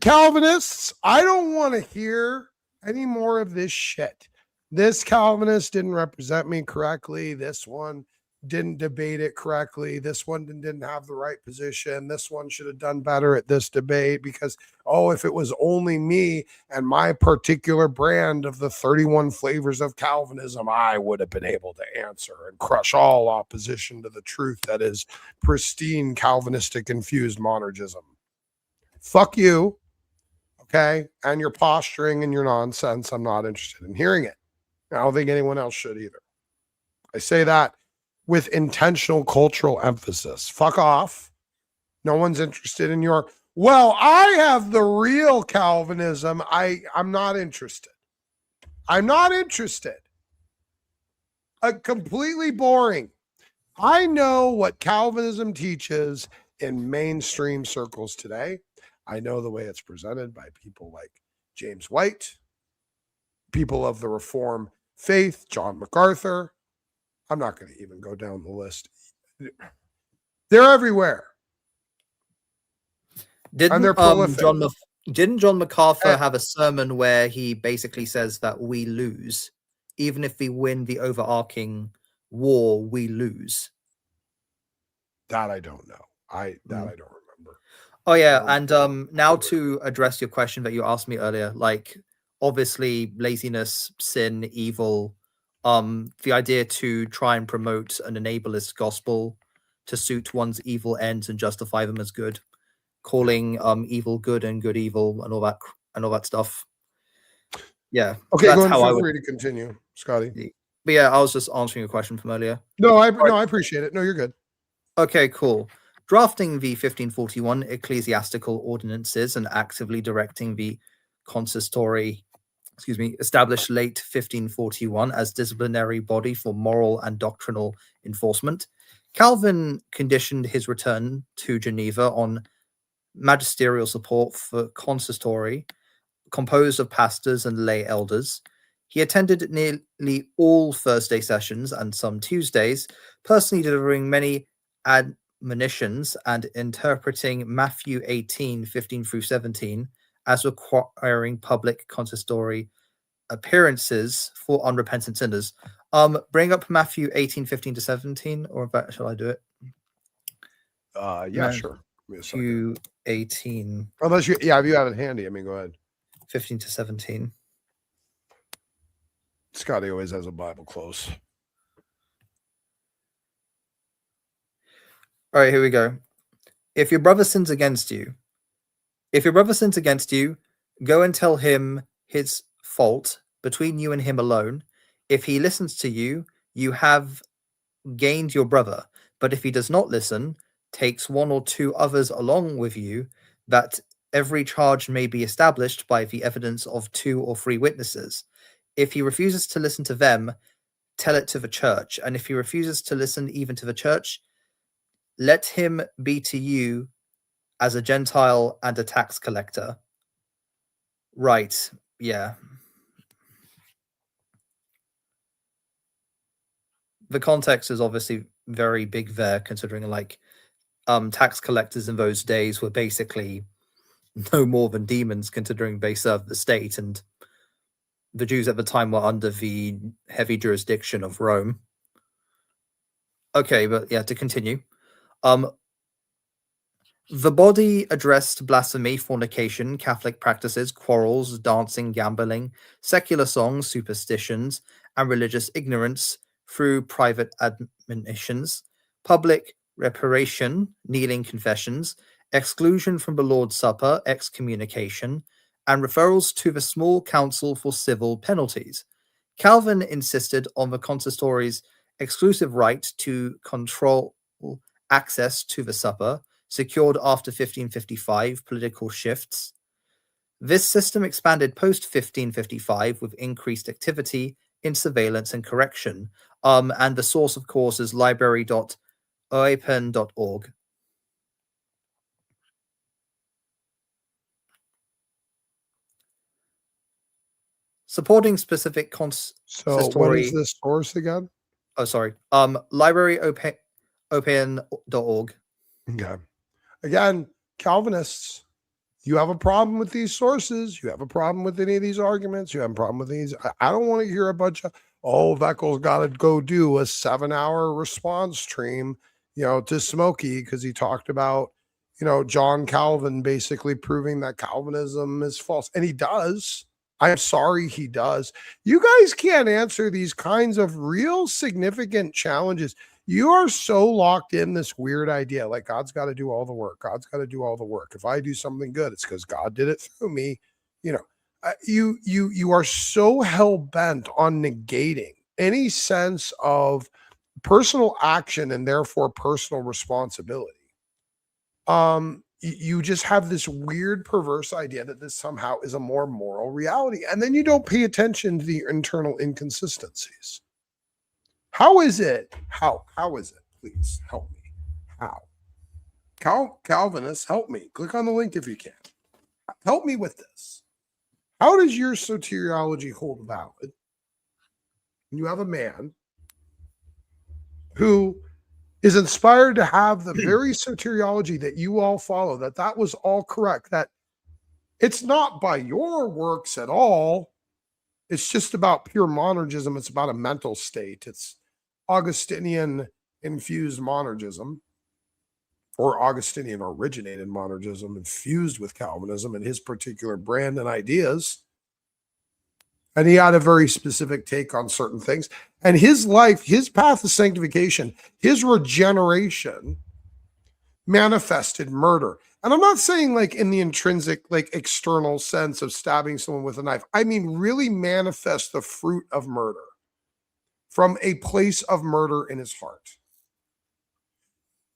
Calvinists, I don't want to hear any more of this shit. This Calvinist didn't represent me correctly. This one didn't debate it correctly. This one didn't have the right position. This one should have done better at this debate because, if it was only me and my particular brand of the 31 flavors of Calvinism, I would have been able to answer and crush all opposition to the truth that is pristine Calvinistic infused monergism. Fuck you, okay? And your posturing and your nonsense. I'm not interested in hearing it. I don't think anyone else should either. I say that with intentional cultural emphasis. Fuck off. No one's interested in your, I have the real Calvinism. I'm not interested. I'm not interested. Completely boring. I know what Calvinism teaches in mainstream circles today. I know the way it's presented by people like James White, people of the Reformed faith, John MacArthur. I'm not going to even go down the list. They're everywhere. Didn't John MacArthur have a sermon where he basically says that we lose? Even if we win the overarching war, we lose. That I don't know. I don't remember. Oh yeah, and now to address your question that you asked me earlier, like obviously laziness, sin, evil, the idea to try and promote an enablest gospel to suit one's evil ends and justify them as good, calling evil good and good evil and all that stuff. Yeah. Okay, that's go ahead. how I Feel would. free to continue, Scotty. But yeah, I was just answering a question from earlier. No, I appreciate it. No, you're good. Okay, cool. Drafting the 1541 ecclesiastical ordinances and actively directing the consistory, established late 1541 as disciplinary body for moral and doctrinal enforcement. Calvin conditioned his return to Geneva on magisterial support for consistory composed of pastors and lay elders. He attended nearly all Thursday sessions and some Tuesdays, personally delivering many admonitions and interpreting Matthew 18, 15 through 17 as requiring public consistory appearances for unrepentant sinners. Bring up Matthew 18, 15 to 17, or shall I do it? Yeah, sure. 18. Unless if you have it handy, I mean, go ahead. 15 to 17. Scotty always has a Bible close. All right, here we go. If your brother sins against you, go and tell him his fault between you and him alone. If he listens to you, you have gained your brother. But if he does not listen, takes one or two others along with you, that every charge may be established by the evidence of 2 or 3 witnesses. If he refuses to listen to them, tell it to the church. And if he refuses to listen even to the church, let him be to you as a Gentile and a tax collector. Right, yeah. The context is obviously very big there, considering like tax collectors in those days were basically no more than demons, considering they served the state, and the Jews at the time were under the heavy jurisdiction of Rome. Okay, but yeah, to continue. The body addressed blasphemy, fornication, Catholic practices, quarrels, dancing, gambling, secular songs, superstitions, and religious ignorance through private admonitions, public reparation, kneeling confessions, exclusion from the Lord's Supper, excommunication, and referrals to the small council for civil penalties. Calvin insisted on the consistory's exclusive right to control access to the supper, secured after 1555 political shifts. This system expanded post-1555 with increased activity in surveillance and correction, and the source, of course, is library.oapen.org. Supporting specific consistory... So what is this source again? Oh, sorry. Library.open.org. Okay. Again, Calvinists, you have a problem with these sources. You have a problem with any of these arguments. You have a problem with these. I don't want to hear a bunch of, Veckel's got to go do a 7-hour response stream, to Smokey because he talked about, John Calvin basically proving that Calvinism is false. And he does. I'm sorry, he does. You guys can't answer these kinds of real significant challenges. You are so locked in this weird idea, like God's got to do all the work. God's got to do all the work. If I do something good, it's because God did it through me. You are so hell bent on negating any sense of personal action and therefore personal responsibility. You just have this weird, perverse idea that this somehow is a more moral reality. And then you don't pay attention to the internal inconsistencies. How is it? How is it? Please help me. How? Calvinists, help me. Click on the link if you can. Help me with this. How does your soteriology hold valid? You have a man who is inspired to have the very soteriology that you all follow, that was all correct, that it's not by your works at all. It's just about pure monergism. It's about a mental state. It's Augustinian infused monergism. or Augustinian originated monergism infused with Calvinism and his particular brand and ideas. And he had a very specific take on certain things. And his life, his path of sanctification, his regeneration manifested murder. And I'm not saying like in the intrinsic, like external sense of stabbing someone with a knife. I mean, really manifest the fruit of murder from a place of murder in his heart.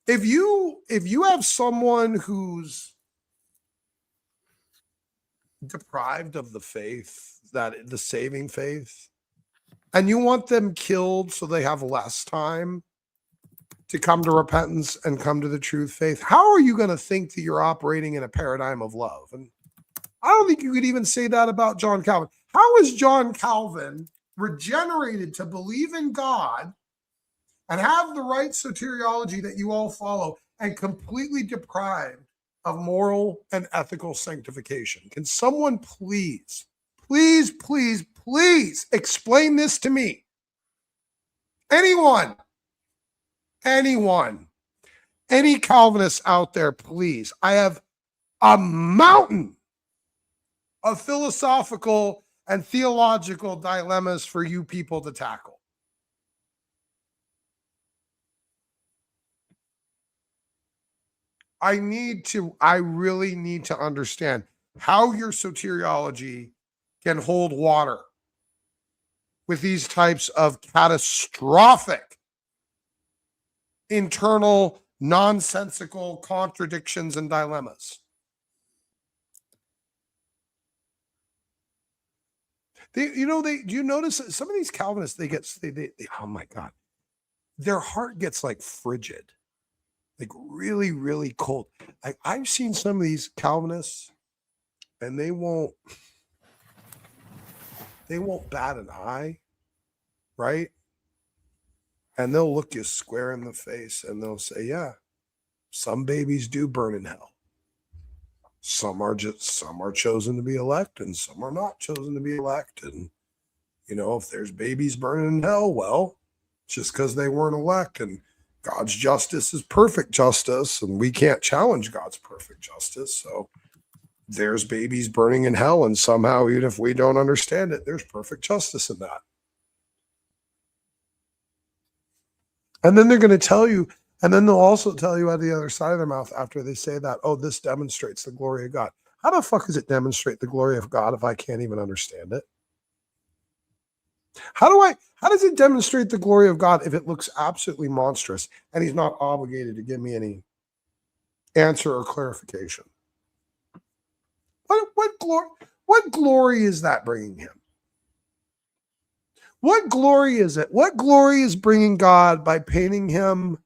If you have someone who's deprived of the faith, that the saving faith, and you want them killed so they have less time to come to repentance and come to the truth faith, how are you going to think that you're operating in a paradigm of love? And I don't think you could even say that about John Calvin. How is John Calvin regenerated to believe in God and have the right soteriology that you all follow and completely deprived of moral and ethical sanctification? Can someone please explain this to me? Anyone, any Calvinists out there, please. I have a mountain of philosophical and theological dilemmas for you people to tackle. I really need to understand how your soteriology can hold water with these types of catastrophic internal nonsensical contradictions and dilemmas. Do you notice that some of these Calvinists, they oh my God, their heart gets like frigid, like really, really cold. Like I've seen some of these Calvinists and they won't bat an eye, right? And they'll look you square in the face and they'll say, yeah, some babies do burn in hell. Some are chosen to be elect and some are not chosen to be elect. And, if there's babies burning in hell, well, just because they weren't elect, and God's justice is perfect justice and we can't challenge God's perfect justice. So there's babies burning in hell, and somehow, even if we don't understand it, there's perfect justice in that. And then they're going to tell you, and then they'll also tell you out of the other side of their mouth after they say that, oh, this demonstrates the glory of God. How the fuck does it demonstrate the glory of God if I can't even understand it? How does it demonstrate the glory of God if it looks absolutely monstrous and he's not obligated to give me any answer or clarification? What glory is that bringing him? What glory is it? What glory is bringing God by painting him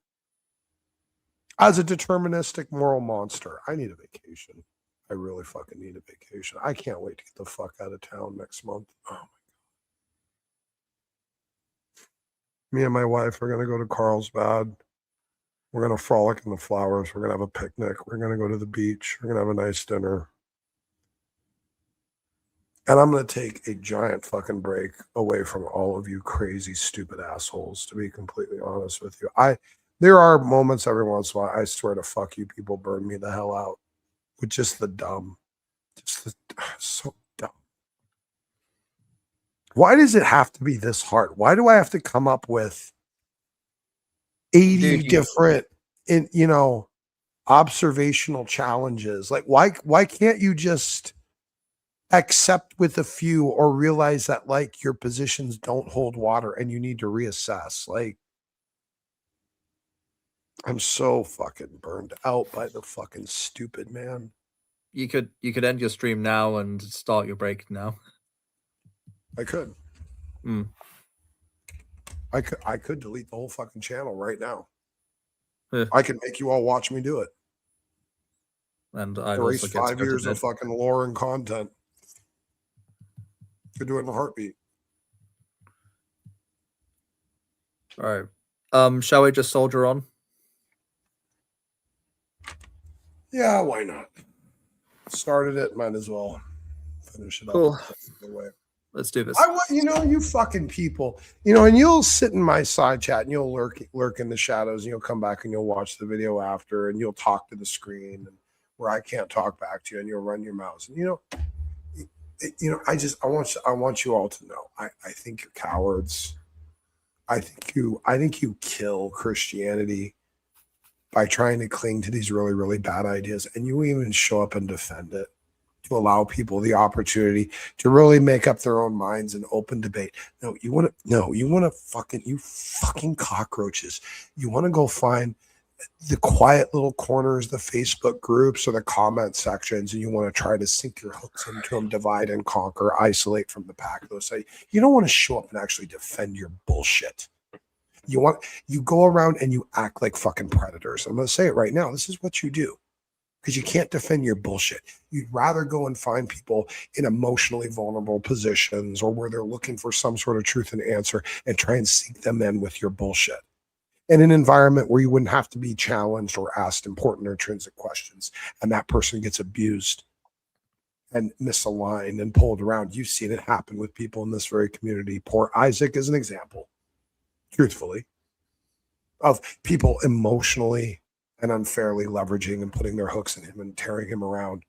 as a deterministic moral monster? I need a vacation. I really fucking need a vacation. I can't wait to get the fuck out of town next month. Oh my God. Me and my wife are going to go to Carlsbad. We're going to frolic in the flowers. We're going to have a picnic. We're going to go to the beach. We're going to have a nice dinner. And I'm going to take a giant fucking break away from all of you crazy, stupid assholes, to be completely honest with you. There are moments every once in a while, I swear to fuck you, people burn me the hell out with just the dumb. So dumb. Why does it have to be this hard? Why do I have to come up with 80 different, observational challenges? Like, why can't you just accept with a few, or realize that like your positions don't hold water and you need to reassess? Like, I'm so fucking burned out by the fucking stupid, man. You could end your stream now and start your break now. I could. I could delete the whole fucking channel right now. I can make you all watch me do it. And I erase 5 years of fucking lore and content. Could do it in a heartbeat. All right. Shall we just soldier on? Yeah, why not? Started it, might as well finish it up. Cool. Way. Let's do this. I want, you fucking people, and you'll sit in my side chat and you'll lurk in the shadows, and you'll come back and you'll watch the video after, and you'll talk to the screen and where I can't talk back to you, and you'll run your mouths. And I want you all to know, I think you're cowards. I think you kill Christianity by trying to cling to these really, really bad ideas, and you even show up and defend it, to allow people the opportunity to really make up their own minds and open debate. You fucking cockroaches. You want to go find the quiet little corners, the Facebook groups or the comment sections, and you want to try to sink your hooks into them, divide and conquer, isolate from the pack. You don't want to show up and actually defend your bullshit. You go around and you act like fucking predators. I'm going to say it right now. This is what you do. Because you can't defend your bullshit. You'd rather go and find people in emotionally vulnerable positions or where they're looking for some sort of truth and answer and try and sink them in with your bullshit. In an environment where you wouldn't have to be challenged or asked important or intrinsic questions, and that person gets abused and misaligned and pulled around. You've seen it happen with people in this very community. Poor Isaac is an example, truthfully, of people emotionally and unfairly leveraging and putting their hooks in him and tearing him around.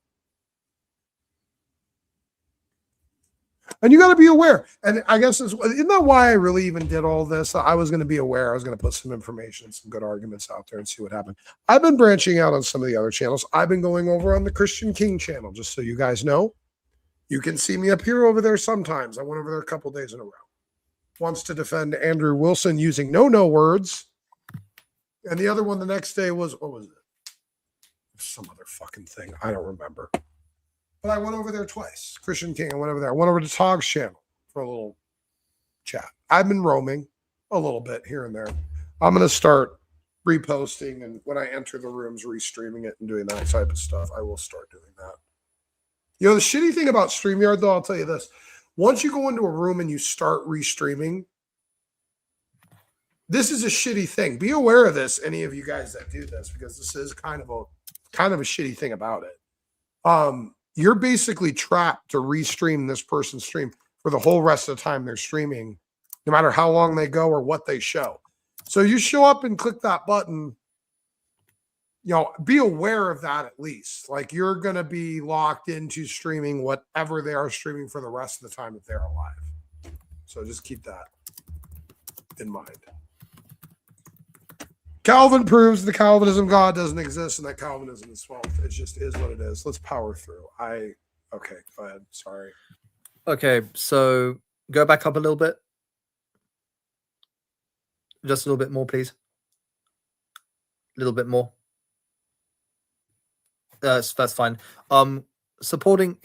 And you got to be aware. And I guess isn't that why I really even did all this? I was going to be aware. I was going to put some information, some good arguments out there and see what happened. I've been branching out on some of the other channels. I've been going over on the Christian King channel, just so you guys know. You can see me up here over there sometimes. I went over there a couple days in a row. Once to defend Andrew Wilson using no words. And the other one the next day was, what was it? Some other fucking thing. I don't remember. But I went over there twice. Christian King, I went over there. I went over to Togg's channel for a little chat. I've been roaming a little bit here and there. I'm going to start reposting, and when I enter the rooms, restreaming it and doing that type of stuff. I will start doing that. The shitty thing about StreamYard, though, I'll tell you this. Once you go into a room and you start restreaming, this is a shitty thing. Be aware of this, any of you guys that do this, because this is kind of a shitty thing about it. You're basically trapped to restream this person's stream for the whole rest of the time they're streaming, no matter how long they go or what they show. So you show up and click that button, be aware of that at least. Like, you're going to be locked into streaming whatever they are streaming for the rest of the time that they're alive. So just keep that in mind. Calvin proves the Calvinism God doesn't exist and that Calvinism is false. It just is what it is. Let's power through. Okay, go ahead. Sorry. Okay, so go back up a little bit. Just a little bit more, please. A little bit more. That's fine. Supporting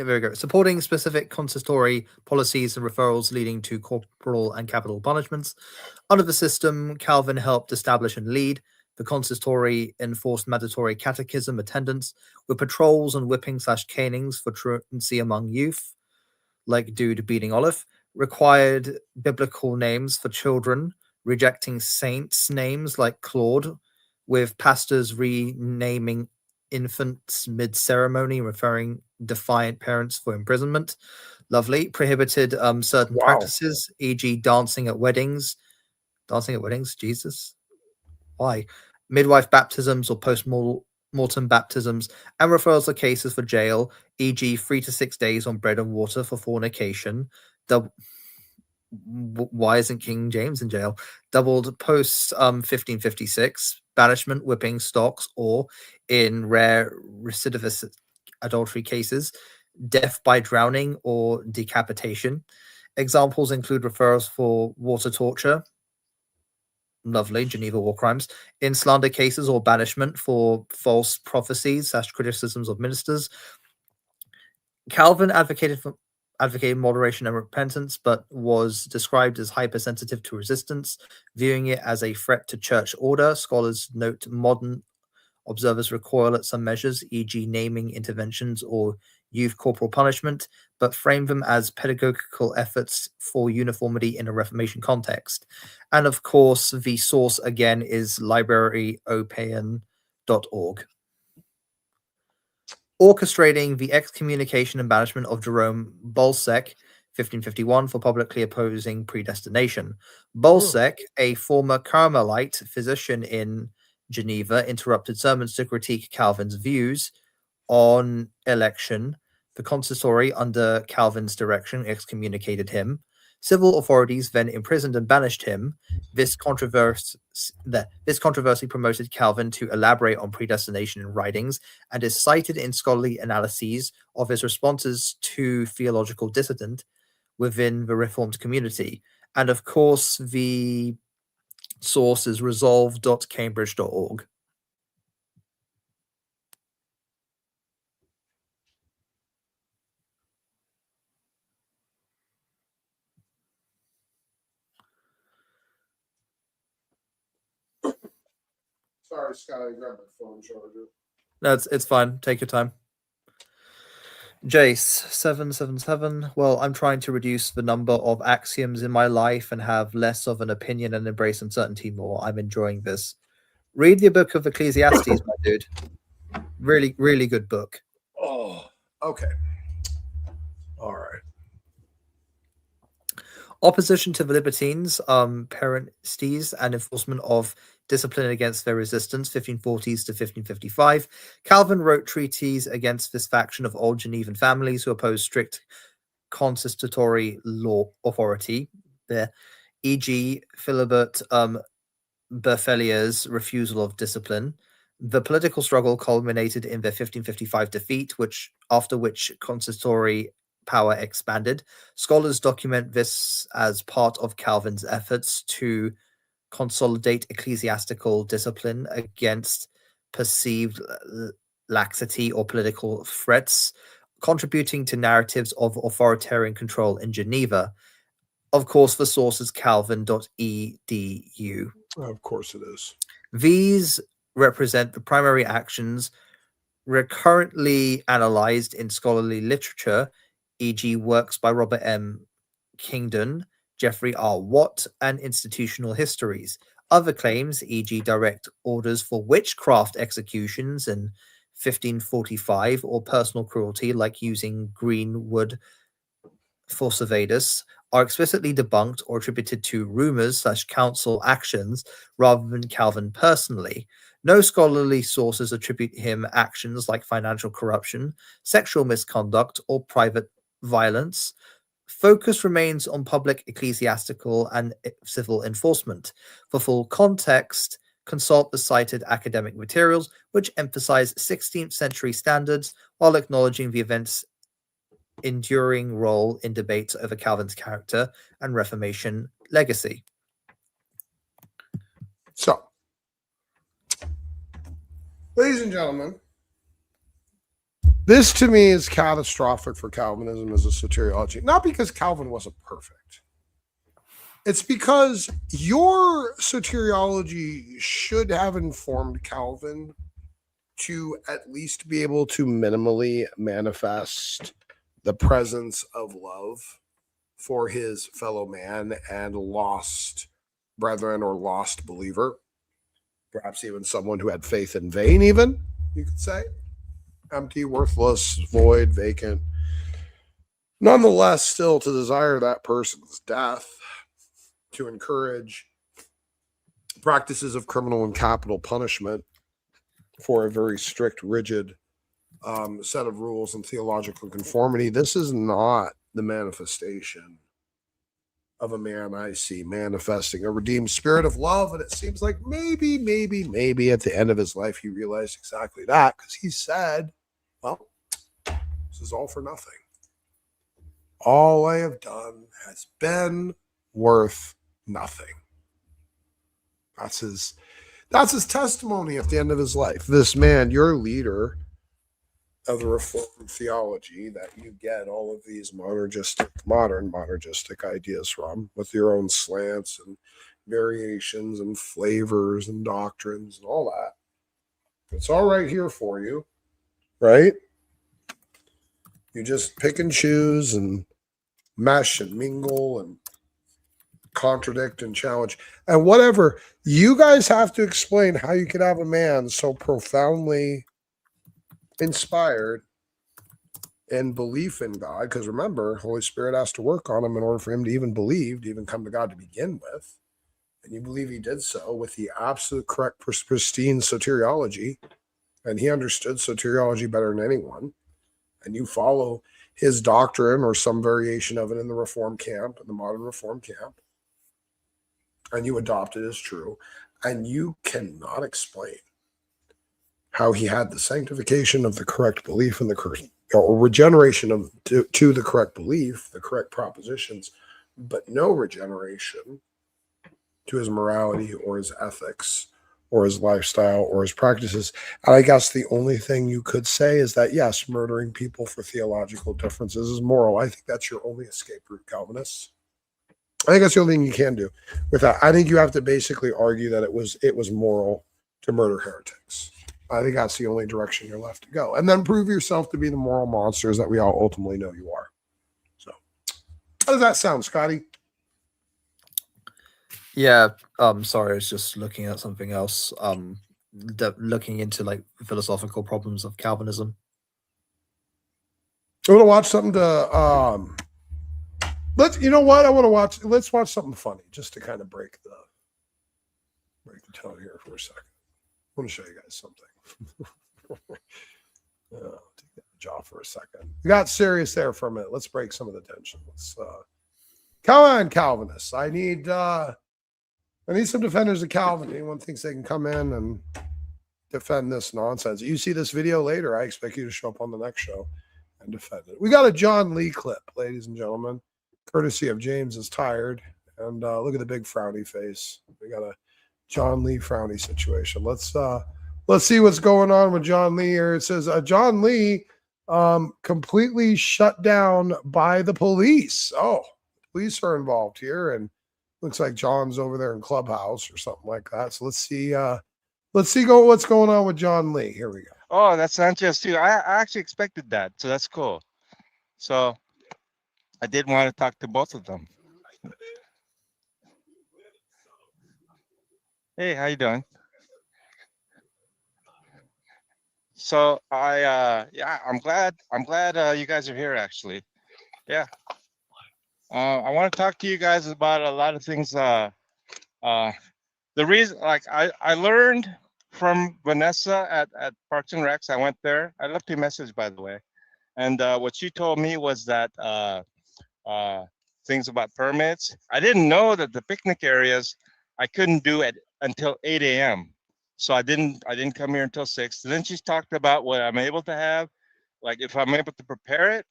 specific consistory policies and referrals leading to corporal and capital punishments. Under the system, Calvin helped establish and lead. The consistory enforced mandatory catechism attendance with patrols and whipping/canings for truancy among youth, like Dude beating Olive. Required biblical names for children, rejecting saints' names like Claude, with pastors renaming infants mid-ceremony, referring defiant parents for imprisonment. Lovely. Prohibited certain practices, e.g. dancing at weddings. Dancing at weddings? Jesus. Why? Midwife baptisms or post-mortem baptisms, and referrals of cases for jail, e.g. 3 to 6 days on bread and water for fornication. Why isn't King James in jail? Doubled post 1556, banishment, whipping, stocks, or in rare recidivist adultery cases, death by drowning or decapitation. Examples include referrals for water torture. Lovely, Geneva war crimes. In slander cases or banishment for false prophecies / criticisms of ministers. Calvin advocated moderation and repentance, but was described as hypersensitive to resistance, viewing it as a threat to church order. Scholars note modern observers recoil at some measures, e.g. naming interventions or youth corporal punishment, but frame them as pedagogical efforts for uniformity in a Reformation context. And of course, the source again is libraryopaean.org. Orchestrating the excommunication and banishment of Jerome Bolsec, 1551, for publicly opposing predestination. Bolsec, a former Carmelite physician in Geneva, interrupted sermons to critique Calvin's views on election. The consistory, under Calvin's direction, excommunicated him. Civil authorities then imprisoned and banished him. This controversy promoted Calvin to elaborate on predestination in writings and is cited in scholarly analyses of his responses to theological dissident within the Reformed community. And of course, the source is resolve.cambridge.org. Sorry, Scotty, grab my phone charger. No, it's fine. Take your time. Jace 777. Well, I'm trying to reduce the number of axioms in my life and have less of an opinion and embrace uncertainty more. I'm enjoying this. Read the book of Ecclesiastes, my dude. Really, really good book. Oh, okay. All right. Opposition to the libertines, parentheses, and enforcement of discipline against their resistance, 1540s to 1555. Calvin wrote treatises against this faction of old Genevan families who opposed strict consistory law authority, e.g. Philibert Berthelier's refusal of discipline. The political struggle culminated in their 1555 defeat, after which consistory power expanded. Scholars document this as part of Calvin's efforts to consolidate ecclesiastical discipline against perceived laxity or political threats, contributing to narratives of authoritarian control in Geneva. Of course, the source is calvin.edu. Of course it is. These represent the primary actions recurrently analyzed in scholarly literature, e.g. works by Robert M. Kingdon, Jeffrey R. Watt, and institutional histories. Other claims, e.g. direct orders for witchcraft executions in 1545 or personal cruelty like using green wood for Servetus, are explicitly debunked or attributed to rumors/council actions rather than Calvin personally. No scholarly sources attribute him actions like financial corruption, sexual misconduct, or private violence. Focus remains on public ecclesiastical and civil enforcement. For full context, consult the cited academic materials, which emphasize 16th century standards while acknowledging the event's enduring role in debates over Calvin's character and Reformation legacy. So, ladies and gentlemen, this to me is catastrophic for Calvinism as a soteriology. Not because Calvin wasn't perfect. It's because your soteriology should have informed Calvin to at least be able to minimally manifest the presence of love for his fellow man and lost brethren or lost believer. Perhaps even someone who had faith in vain, even, you could say. Empty, worthless, void, vacant. Nonetheless, still to desire that person's death, to encourage practices of criminal and capital punishment for a very strict, rigid set of rules and theological conformity. This is not the manifestation of a man I see manifesting a redeemed spirit of love. And it seems like maybe at the end of his life, he realized exactly that, because he said, well, this is all for nothing. All I have done has been worth nothing. That's his testimony at the end of his life. This man, your leader of the Reformed theology that you get all of these modern monergistic ideas from, with your own slants and variations and flavors and doctrines and all that. It's all right here for you, right? You just pick and choose and mesh and mingle and contradict and challenge and whatever. You guys have to explain how you could have a man so profoundly inspired in belief in God, because remember, Holy Spirit has to work on him in order for him to even believe, to even come to God to begin with. And you believe he did so with the absolute correct, pristine soteriology, and he understood soteriology better than anyone, and you follow his doctrine or some variation of it in the Reform camp, in the modern Reform camp, and you adopt it as true, and you cannot explain how he had the sanctification of the correct belief and the correct, or regeneration of to the correct belief, the correct propositions, but no regeneration to his morality or his ethics or his lifestyle or his practices. And I guess the only thing you could say is that, yes, murdering people for theological differences is moral. I think that's your only escape route, Calvinists. I think that's the only thing you can do with that. I think you have to basically argue that it was moral to murder heretics. I think that's the only direction you're left to go. And then prove yourself to be the moral monsters that we all ultimately know you are. So how does that sound, Scotty? Yeah, sorry, I was just looking at something else. Looking into like philosophical problems of Calvinism. I want to watch something to you know what? Let's watch something funny just to kind of break the tone here for a second. I want to show you guys something. Take that jaw for a second. We got serious there for a minute. Let's break some of the tension. Let's come on, Calvinists. I need some defenders of Calvin. Anyone thinks they can come in and defend this nonsense? You see this video later, I expect you to show up on the next show and defend it. We got a John Lee clip, ladies and gentlemen, courtesy of James is Tired. And look at the big frowny face. We got a John Lee frowny situation. Let's see what's going on with John Lee here. It says John Lee completely shut down by the police. Oh, police are involved here, and looks like John's over there in Clubhouse or something like that. So let's see what's going on with John Lee. Here we go. Oh, that's Sanchez too. I actually expected that, so that's cool. So I did want to talk to both of them. Hey, how you doing? So yeah, I'm glad you guys are here actually. Yeah. I want to talk to you guys about a lot of things. The reason, like, I learned from Vanessa at Parks and Recs. I went there. I left you a message, by the way. And what she told me was that things about permits. I didn't know that the picnic areas I couldn't do it until 8 a.m. So I didn't come here until 6. And then she's talked about what I'm able to have, like if I'm able to prepare it.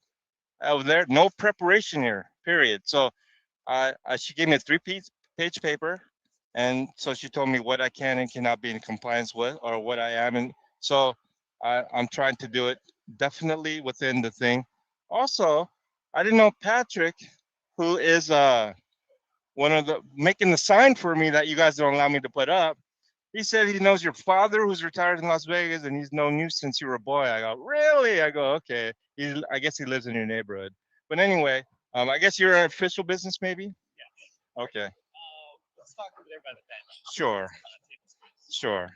Over there, no preparation here, period. So she gave me a 3-page paper, and so she told me what I can and cannot be in compliance with, or what I am. And so I'm trying to do it definitely within the thing. Also, I didn't know Patrick, who is one of the making the sign for me that you guys don't allow me to put up. He said he knows your father, who's retired in Las Vegas, and he's known you since you were a boy. I go, really? I go, okay. I guess he lives in your neighborhood. But anyway, I guess you're an official business, maybe? Yeah. Okay. Let's talk over there by the bench. Sure. Sure.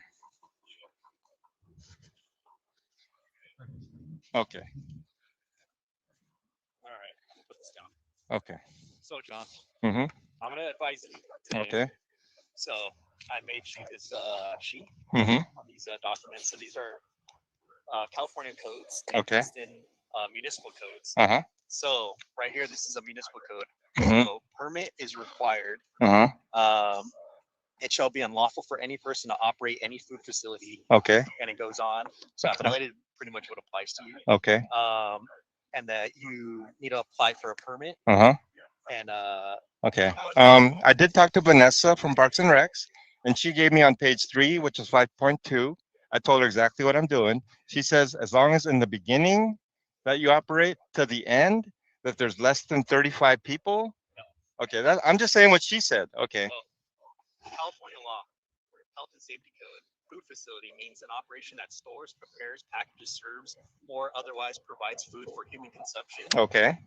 Okay. All right. Put this down. Okay. So, John, Mm-hmm. I'm going to advise you today. Okay. So, I made you this sheet Mm-hmm. on these documents. So, these are California codes Okay. in municipal codes. Uh-huh. So, right here, this is a municipal code. Mm-hmm. So, permit is required. Uh-huh. It shall be unlawful for any person to operate any food facility. Okay. And it on. So, I've highlighted pretty much what applies to you. Okay. And that you need to apply for a permit. Uh-huh. And okay. I did talk to Vanessa from Parks and Recs, and she gave me on page 3, which is 5.2. I told her exactly what I'm doing. She says as long as in the beginning that you operate to the end, that there's less than 35 people. Okay, I'm just saying what she said. Okay. California law, health and safety code, food facility means an operation that stores, prepares, packages, serves, or otherwise provides food for human consumption. Okay.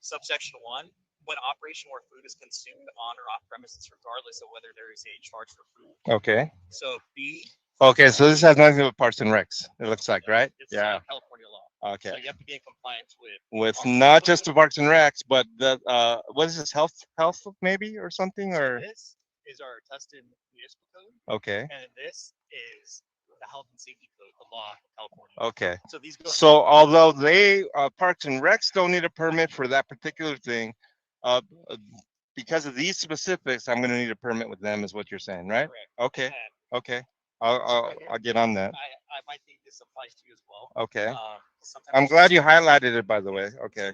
Subsection 1, when operation where food is consumed on or off premises, regardless of whether there is a charge for food. Okay. So B. Okay, so this has nothing to do with Parks and Recs, it looks like, right? It's yeah. California law. Okay. So you have to be in compliance with not just the Parks and Recs, but the what is this, health maybe or something, or this is our tested municipal code. okay. And this is the health and safety code, the law of California. Okay. So these go. So although they Parks and Recs don't need a permit for that particular thing, because of these specifics, I'm going to need a permit with them, is what you're saying, right? Correct. Okay. And Okay. I'll get on that. I might think this applies to you as well. Okay. Sometimes I'm glad you highlighted it, by the way. Okay.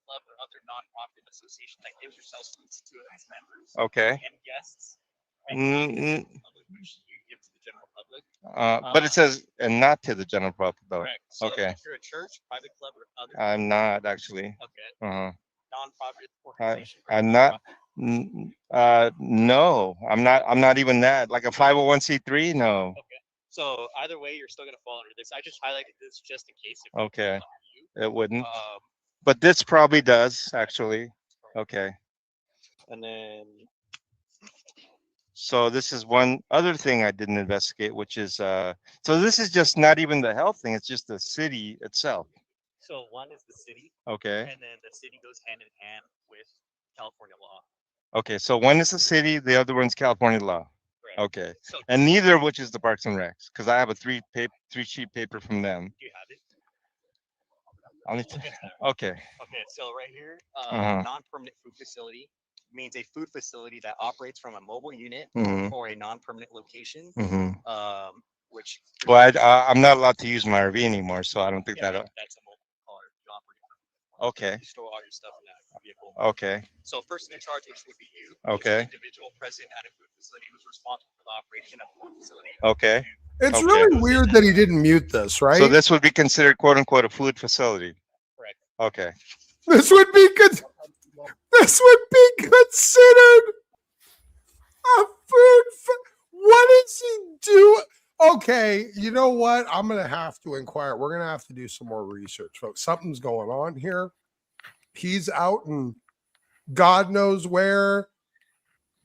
club or other nonprofit association that gives yourself to its members. Okay. And guests. Which you give to the general public. But it says, and not to the general public, though. Correct. So Okay. if you're a church, private club, or other. I'm not actually. Okay. Nonprofit I'm organization. not. No, I'm not. I'm not even that. Like a 501c3. No. Okay. So either way, you're still gonna fall under this. I just highlighted this just in case. If Okay. It wouldn't. Um, But this probably does actually. Okay. and then So this is one other thing I didn't investigate, which is so this is just not even the health thing. It's just the city itself. so one is the city. Okay. And then the city goes hand in hand with California law. Okay. So one is the city, the other one's California law. Correct. Okay. So And neither of which is the Parks and Recs, because I have a three sheet paper from them. do you have it? I'll need to, Look at that. okay. Okay, so right here, non-permanent food facility means a food facility that operates from a mobile unit or a non-permanent location. Which Well, I'm not allowed to use my RV anymore, so I don't think yeah, that. that's a mobile car. You operate. Okay. You store all your stuff in that vehicle. Okay. So person in charge, which would be you. Okay. Individual president at a food facility who's responsible for the operation of the food facility. Okay. It's Okay. really weird that he didn't mute this, right? So this would be considered "quote unquote" a food facility. Correct. Okay. This would be good. This would be considered a food. What is he doing? Okay, you know what? I'm gonna have to inquire. We're gonna have to do some more research, folks. Something's going on here. He's out and God knows where,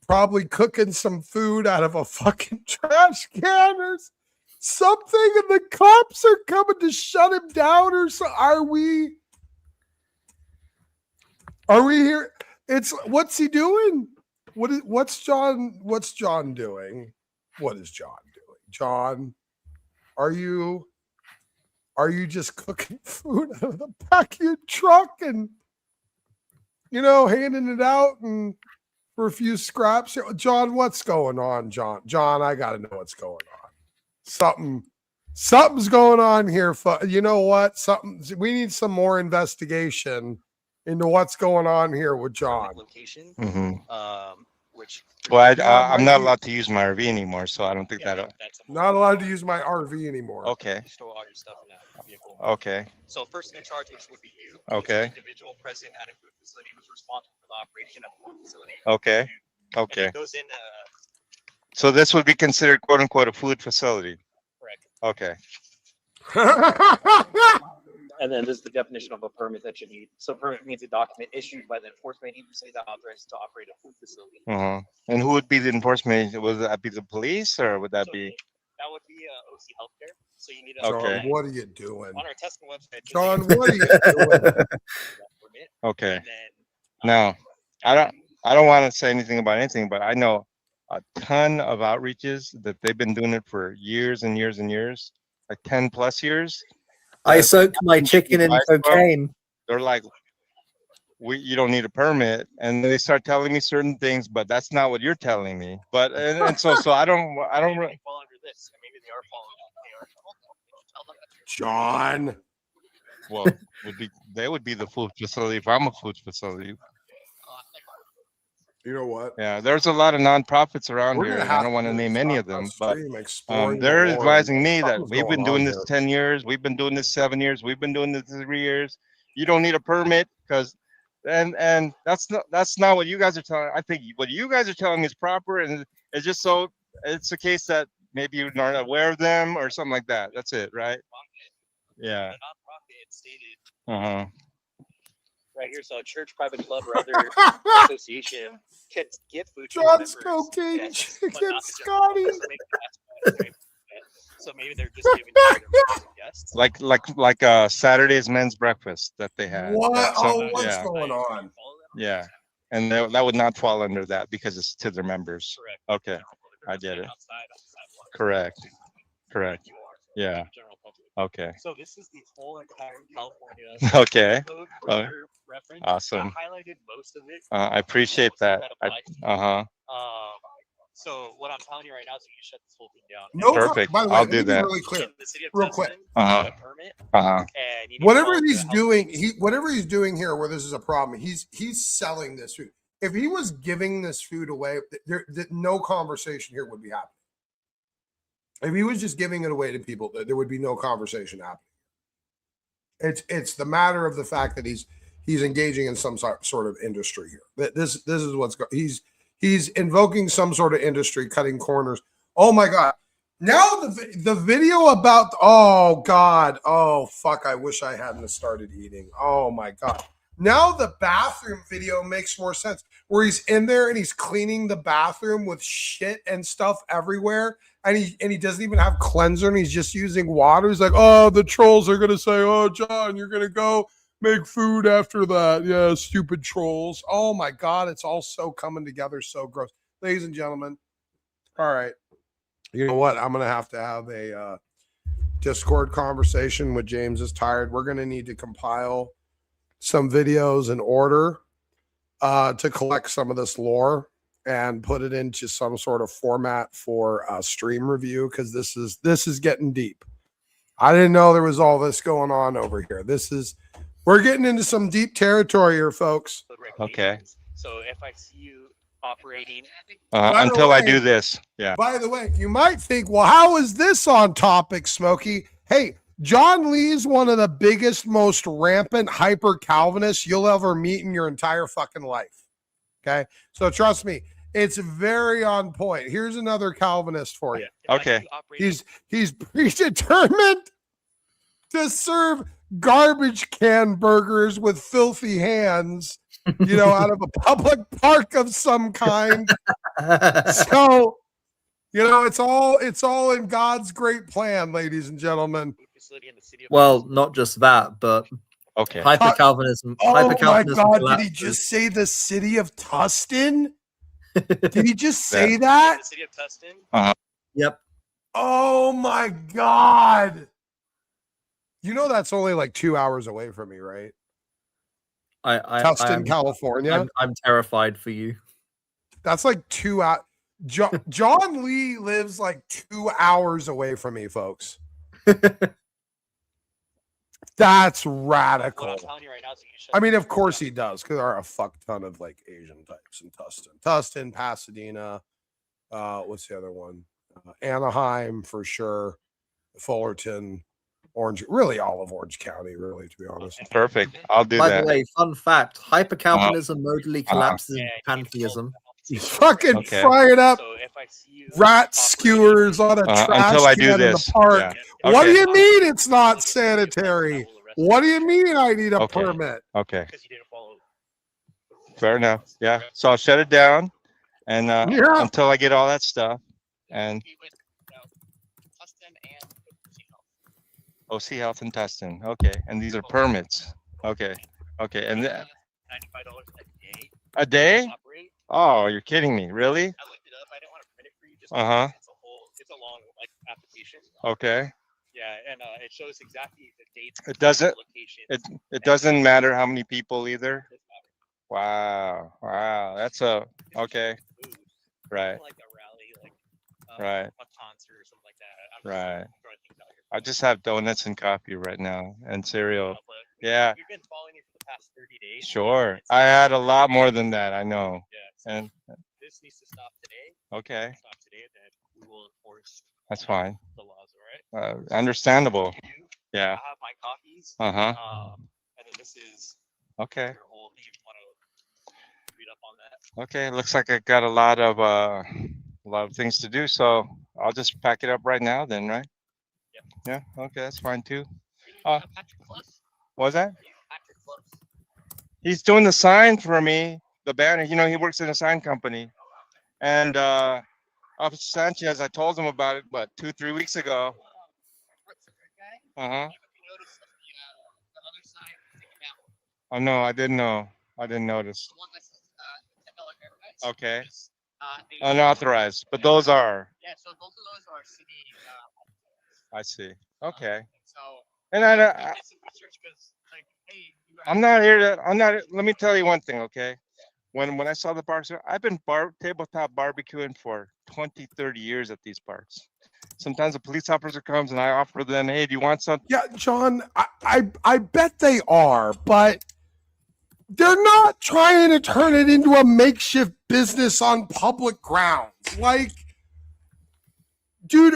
probably cooking some food out of a fucking trash can or something, and the cops are coming to shut him down. Or so are we? Are we here? It's what's he doing? What's John doing? What is John doing? John, are you just cooking food out of the back of your truck and handing it out and for a few scraps? John, what's going on, John? John, I gotta know what's going on. Something's going on here. You know what? We need some more investigation into what's going on here with John. Location. Which. Well, I'm not allowed to use my RV anymore, so I don't think that. Not allowed to use my RV anymore. Okay. You store all your stuff in that vehicle. Okay. So person in charge, which would be you. Okay. Individual president at a food facility who's responsible for the operation of the food facility. Okay. Okay. And it goes in. So this would be considered "quote unquote" a food facility. Correct. Okay. And then this is the definition of a permit that you need. So permit means a document issued by the enforcement agency that authorizes to operate a food facility. And who would be the enforcement agent? Would that be the police, or would that So be? That would be OC Healthcare. So you need Okay. John, what are you doing? on our testing website. John, what are you doing? Okay. And then, Now, I don't want to say anything about anything, but I know a ton of outreaches that they've been doing it for years and years and years, like 10 plus years. I soaked my chicken in cocaine. They're like, you don't need a permit, and they start telling me certain things, but that's not what you're telling me. But and so I don't they fall under this. And maybe they are following. John. Well, they would be the food facility if I'm a food facility. You know what? Yeah, there's a lot of nonprofits around We're here. gonna And I have don't want to to name any of them, but exploring they're more. advising me that Something's we've been going doing on this here. 10 years, we've been doing this 7 years, we've been doing this 3 years. You don't need a permit because, and that's not what you guys are telling. I think what you guys are telling me is proper, and it's just so it's a case that maybe you're not aware of them or something like that. That's it, right? Yeah. The nonprofit stated right here, so a church, private club, or other association can get food. John's cocaine chicken, Scotty. So maybe they're just giving it to their guests. Like Saturday's men's breakfast that they had. What? Like Oh, what's going on? Yeah, and that would not fall under that because it's to their members. Correct. Okay, I get it. Outside on the sidewalk. Correct. Correct. You are. Yeah. General public. Okay. So this is the whole entire California. Okay. code for your reference. Awesome. I highlighted most of it. I appreciate that. So what I'm telling you right now is you can shut this whole thing down. No, Perfect. by the way, I'll let me do be that. really clear, In the city of real Tustin, quick. you need a permit, and you need Whatever to he's follow the health doing, doing here, where this is a problem, he's selling this food. If he was giving this food away, no conversation here would be happening. If he was just giving it away to people, there would be no conversation happening. It's the matter of the fact that he's engaging in some sort of industry here. This is what's going. He's invoking some sort of industry, cutting corners. Oh my God! Now the video about oh fuck! I wish I hadn't started eating. Oh my God! Now the bathroom video makes more sense, where he's in there and he's cleaning the bathroom with shit and stuff everywhere, and he doesn't even have cleanser and he's just using water. He's like, oh, the trolls are gonna say, oh, John, you're gonna go make food after that. Yeah, stupid trolls. Oh my God, it's all so coming together, so gross. Ladies and gentlemen, all right. You know what? I'm gonna have a Discord conversation with James is tired. We're gonna need to compile some videos in order to collect some of this lore and put it into some sort of format for a stream review, because this is getting deep. I didn't know there was all this going on over here. We're getting into some deep territory here, folks. Okay. So if I see you operating until I do this. Yeah. By the way, you might think, well, how is this on topic, Smokey? Hey, John Lee's one of the biggest, most rampant hyper Calvinists you'll ever meet in your entire fucking life. Okay. So trust me, it's very on point. Here's another Calvinist for you. Okay. He's predetermined to serve garbage can burgers with filthy hands, out of a public park of some kind. So, it's all in God's great plan, ladies and gentlemen. Well, not just that, but okay. Hyper-Calvinism. Oh Hyper-Calvinism my God! collapses. Did he just say the city of Tustin? Did he just say that? The city of Tustin. Yep. Oh my God! That's only like 2 hours away from me, right? Tustin, California. I'm terrified for you. That's like 2 hours. John Lee lives like 2 hours away from me, folks. That's radical. What I'm telling you right now is you can shut I mean, of course he does, because there are a fuck ton of like Asian types in Tustin, Pasadena. What's the other one? Anaheim for sure. Fullerton, Orange, really all of Orange County, really, to be honest. Perfect. I'll do By that. the way, fun fact: Hyper-Calvinism modally collapses into pantheism. He's fucking Okay. frying up So if I see you rat skewers on a trash until I do can in this. the park. Yeah. What do Okay. you mean it's not sanitary? What do you mean I need a Okay. permit? Okay. because you didn't follow. Fair enough. Yeah. So I'll shut it down and Yeah. until I get all that stuff. And Tustin and OC Health and Tustin. Okay. And these are permits. Okay. Okay. And $95 a day. a day? Operate. Oh, you're kidding me. Really? I looked it up. I didn't want to print it for you. Just Uh-huh. It's a long application. Okay. Yeah, and it shows exactly the dates. It doesn't- Location. It doesn't matter how many people either. Wow. Wow. That's okay. Right. Like a rally, Right. a concert or something like that. Right. Throwing things out here. I just have donuts and coffee right now and cereal. But Yeah. We've been following you for the past 30 days. Sure. I had a lot more than that. I know. Yeah. So And this needs to stop today. okay. Stop today, then we will enforce That's fine. the laws. All right. Understandable. Yeah. I have my copies. Uh-huh. And then this is Okay. your whole. You want to read up on that? Okay. Looks like I got a lot of things to do, so I'll just pack it up right now then, right? Yep. Yeah. Okay. That's fine too. Patrick Plus. What was that? Patrick Plus. He's doing the sign for me, the banner. He works in a sign company. And Officer Sanchez, I told him about it, 2-3 weeks ago. Uh-huh. Oh no, I didn't know. I didn't notice. Okay. Unauthorized, but those are. Yeah, so both of those are city. I see. Okay. And Did some research because, like, hey, you I'm not here to. I'm not. Let me tell you one thing, okay? When I saw the parks, I've been tabletop barbecuing for 20, 30 years at these parks. Sometimes a police officer comes and I offer them, hey, do you want something? Yeah, John, I bet they are, but they're not trying to turn it into a makeshift business on public grounds. Like, dude,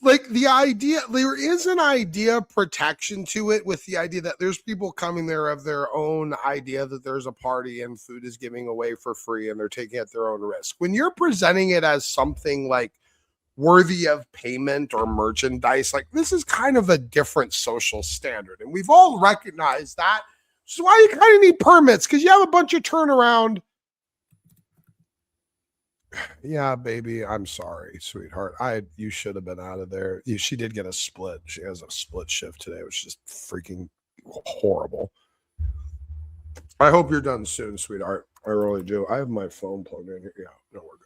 like the idea, there is an idea of protection to it with the idea that there's people coming there of their own idea that there's a party and food is giving away for free and they're taking at their own risk. When you're presenting it as something like worthy of payment or merchandise, like this is kind of a different social standard. And we've all recognized that. Which is why you kind of need permits, because you have a bunch of turnaround. Yeah, baby, I'm sorry, sweetheart. You should have been out of there. She did get a split. She has a split shift today, which is just freaking horrible. I hope you're done soon, sweetheart. I really do. I have my phone plugged in here. Yeah, no, we're good.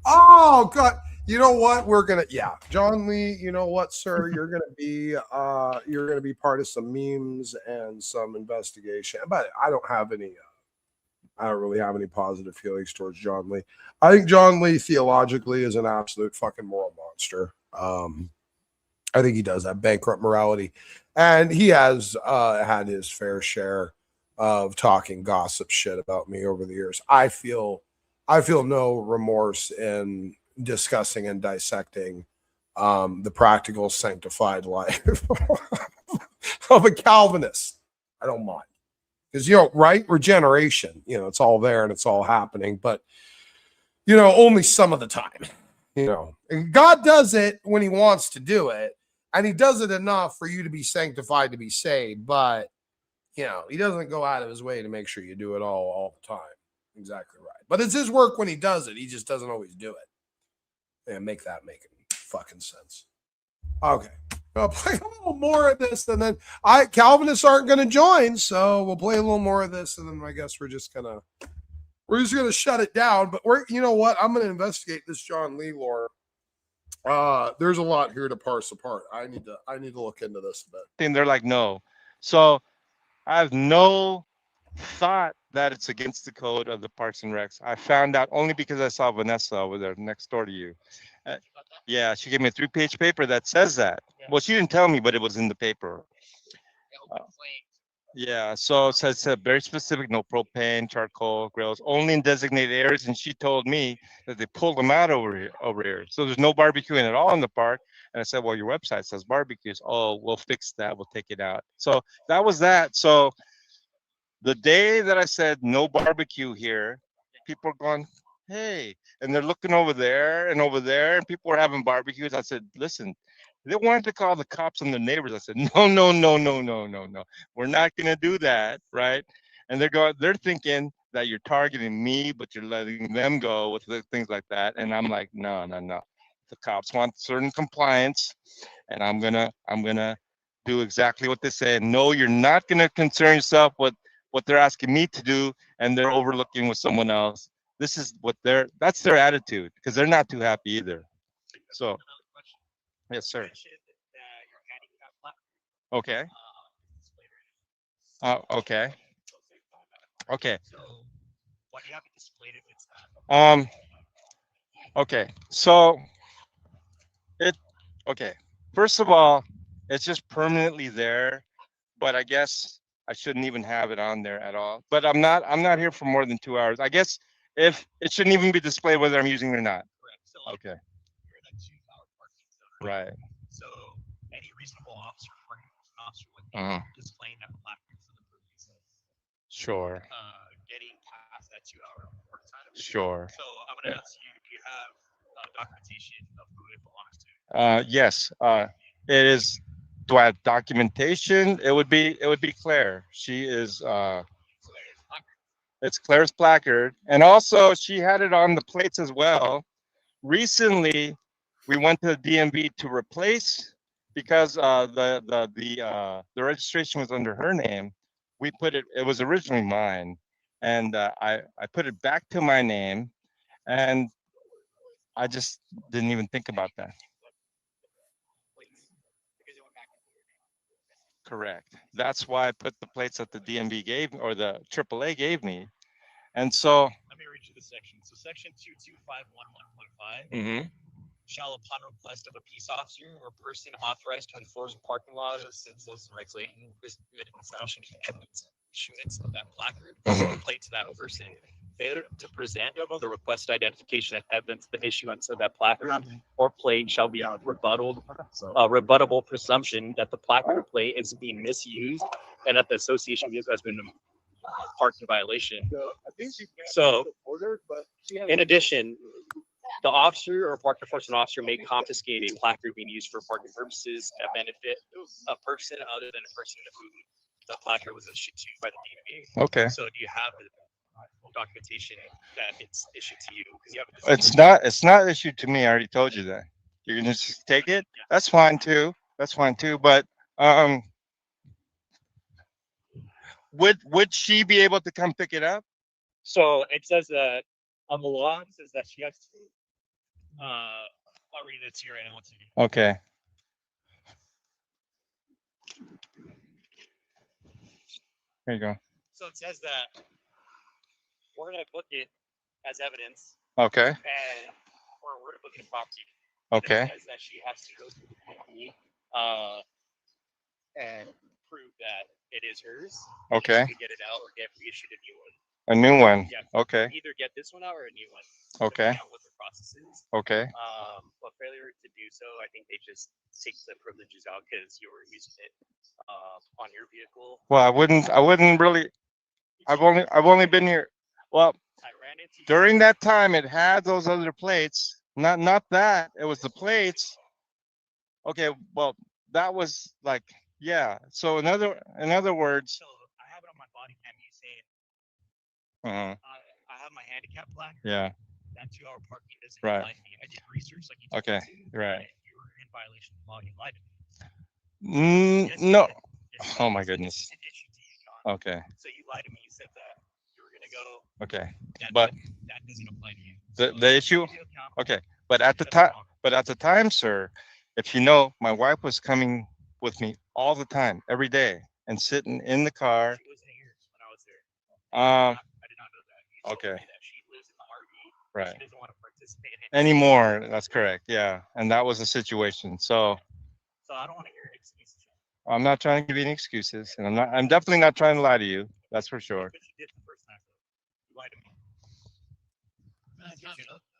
Oh God. You know what? We're gonna John Lee, you know what, sir? You're gonna be part of some memes and some investigation. But I don't really have any positive feelings towards John Lee. I think John Lee theologically is an absolute fucking moral monster. I think he does have bankrupt morality, and he has had his fair share of talking gossip shit about me over the years. I feel no remorse in discussing and dissecting the practical sanctified life of a Calvinist. I don't mind. Because, right? Regeneration, it's all there and it's all happening, but, only some of the time, And God does it when he wants to do it, and he does it enough for you to be sanctified to be saved, but, he doesn't go out of his way to make sure you do it all the time. Exactly right. But it's his work when he does it. He just doesn't always do it. And make fucking sense. Okay. I'll play a little more of this, and then Calvinists aren't going to join, so we'll play a little more of this, and then I guess we're just gonna shut it down. But you know what? I'm gonna investigate this John Lee lore. There's a lot here to parse apart. I need to look into this a bit. And they're like, no. So I have no thought that it's against the code of the Parks and Recs. I found out only because I saw Vanessa over there next door to you. Yeah, she gave me a 3-page paper that says that. Well, she didn't tell me, but it was in the paper. Yeah, so it says very specific, no propane, charcoal, grills, only in designated areas. And she told me that they pulled them out over here. So there's no barbecuing at all in the park. And I said, well, your website says barbecues. Oh, we'll fix that. We'll take it out. So that was that. So the day that I said no barbecue here, people are going, hey, and they're looking over there, and people were having barbecues. I said, listen, they wanted to call the cops on the neighbors. I said, no. We're not going to do that, right? And they're thinking that you're targeting me, but you're letting them go with things like that. And I'm like, no. The cops want certain compliance, and I'm gonna do exactly what they say. No, you're not gonna concern yourself with what they're asking me to do, and they're overlooking with someone else. This is that's their attitude, because they're not too happy either. So, yes, sir. Okay. Okay. Okay. Okay. So okay. First of all, it's just permanently there, but I guess I shouldn't even have it on there at all. But I'm not here for more than 2 hours. I guess if it shouldn't even be displayed whether I'm using it or not. Okay. Right. So any reasonable officer would be displaying that placard for the purpose of Sure. Getting past that 2-hour work time. Sure. So I'm gonna ask you, do you have documentation of who it belongs to? Yes. It is. Do I have documentation? It would be Claire. She is. It's Claire's placard, and also she had it on the plates as well. Recently, we went to the DMV to replace because the registration was under her name. We put it. It was originally mine, and I put it back to my name, and I just didn't even think about that. Correct. That's why I put the plates that the DMV gave or the AAA gave me, and so. Let me read you the section. So section 22511.5 Mm-hmm. shall, upon request of a peace officer or person authorized to enforce parking laws or citizens regulating establishment issuance of that placard, plate to that person, failure to present the requested identification and evidence of the issuance of that placard or plate shall be a rebuttable presumption that the placard or plate is being misused and that the association vehicle has been parking violation. So, in addition, the officer or park enforcement officer may confiscate a placard being used for parking purposes that benefit a person other than a person who the placard was issued to by the DMV. Okay. So, do you have the documentation that it's issued to you? It's not issued to me. I already told you that. You're gonna just take it. That's fine too. That's fine too. But would she be able to come pick it up? So it says that on the law, it says that she has to. I'll read it to you right now. Okay. There you go. So it says that we're gonna book it as evidence. Okay. And we're gonna book it property. Okay. It says that she has to go to the company, and prove that it is hers. Okay. She can get it out or get reissued a new one. A new one. Yeah. Okay. Either get this one out or a new one. Okay. What the process is. Okay. But failure to do so, I think they just take the privileges out because you were using it on your vehicle. Well, I wouldn't really. I've only been here. Well, during that time, it had those other plates. Not that. It was the plates. Okay. Well, that was like, yeah. So in other words. So I have it on my body cam. You saying. I have my handicap plaque. Yeah. That 2-hour parking doesn't Right. apply to me. I did research like you told Okay. me to. Right. You were in violation of the law. You lied to me. Yes, No. Yes, Oh my it's goodness. an issue to you, John. Okay. So you lied to me. You said that you were gonna go. Okay. That, But that doesn't apply to you. the issue. Okay. But at the time, sir, if you know, my wife was coming with me all the time, every day, and sitting in the car. She wasn't here when I was there. I did not know that. You told Okay. me that she lives in the RV. Right. She doesn't want to participate in it. Anymore. That's correct. Yeah. And that was the situation. So So I don't want to hear excuses. I'm not trying to give you any excuses, and I'm definitely not trying to lie to you. That's for sure. But you did the first time. You lied to me.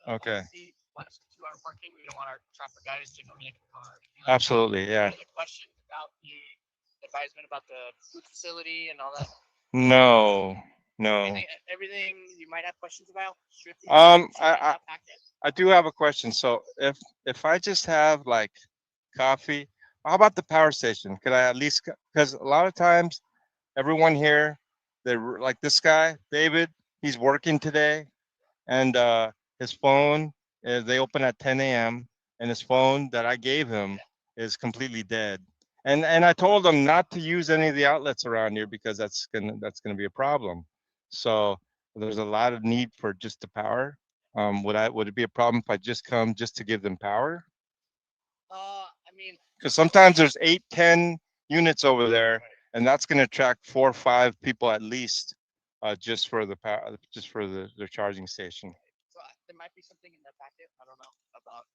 Okay. See, last 2-hour parking. We don't want our traffic guys to go make a car. Absolutely. Yeah. Any question about the advisement about the food facility and all that? No. Everything you might have questions about? I do have a question. So if I just have like coffee, how about the power station? Could I at least, because a lot of times everyone here, they're like this guy, David, he's working today, and his phone they open at 10 a.m. and his phone that I gave him is completely dead. And I told him not to use any of the outlets around here because that's gonna be a problem. So there's a lot of need for just the power. Would it be a problem if I just come just to give them power? I mean, Because sometimes there's 8, 10 units over there, and that's going to attract 4 or 5 people at least, just for the power, just for the charging station. so there might be something in the packet. I don't know about.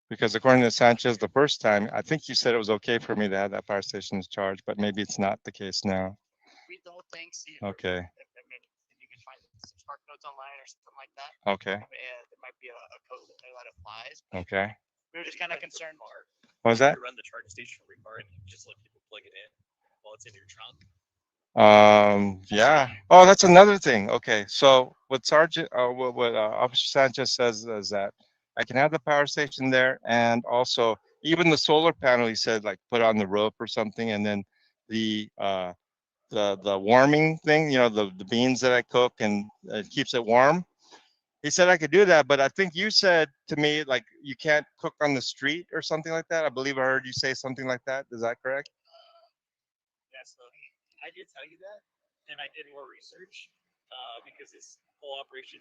Because according to Sanchez, the first time, I think you said it was okay for me to have that power station charged, but maybe it's not the case now. Read the whole thing. See. Okay. I mean, if you can find some smart notes online or something like that. Okay. There might be a code that applies. Okay. We were just kind of concerned. What was that? You run the charging station from your car and you just let people plug it in while it's in your trunk. Yeah. Oh, that's another thing. Okay. So what Officer Sanchez says is that I can have the power station there, and also even the solar panel, he said like put on the roof or something, and then the warming thing, the beans that I cook and it keeps it warm. He said I could do that, but I think you said to me like you can't cook on the street or something like that. I believe I heard you say something like that. Is that correct? Yeah, so I did tell you that, and I did more research because this whole operation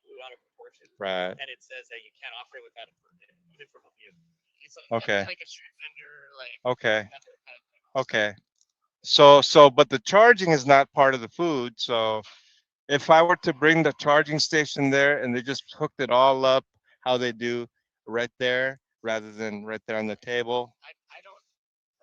blew out of proportion. Right. And it says that you can't operate without a permit, even from a vehicle. It's Okay. like a street vendor, like Okay. vendor kind of thing. Okay. So, but the charging is not part of the food. So if I were to bring the charging station there and they just hooked it all up, how they do right there, rather than right there on the table. I don't,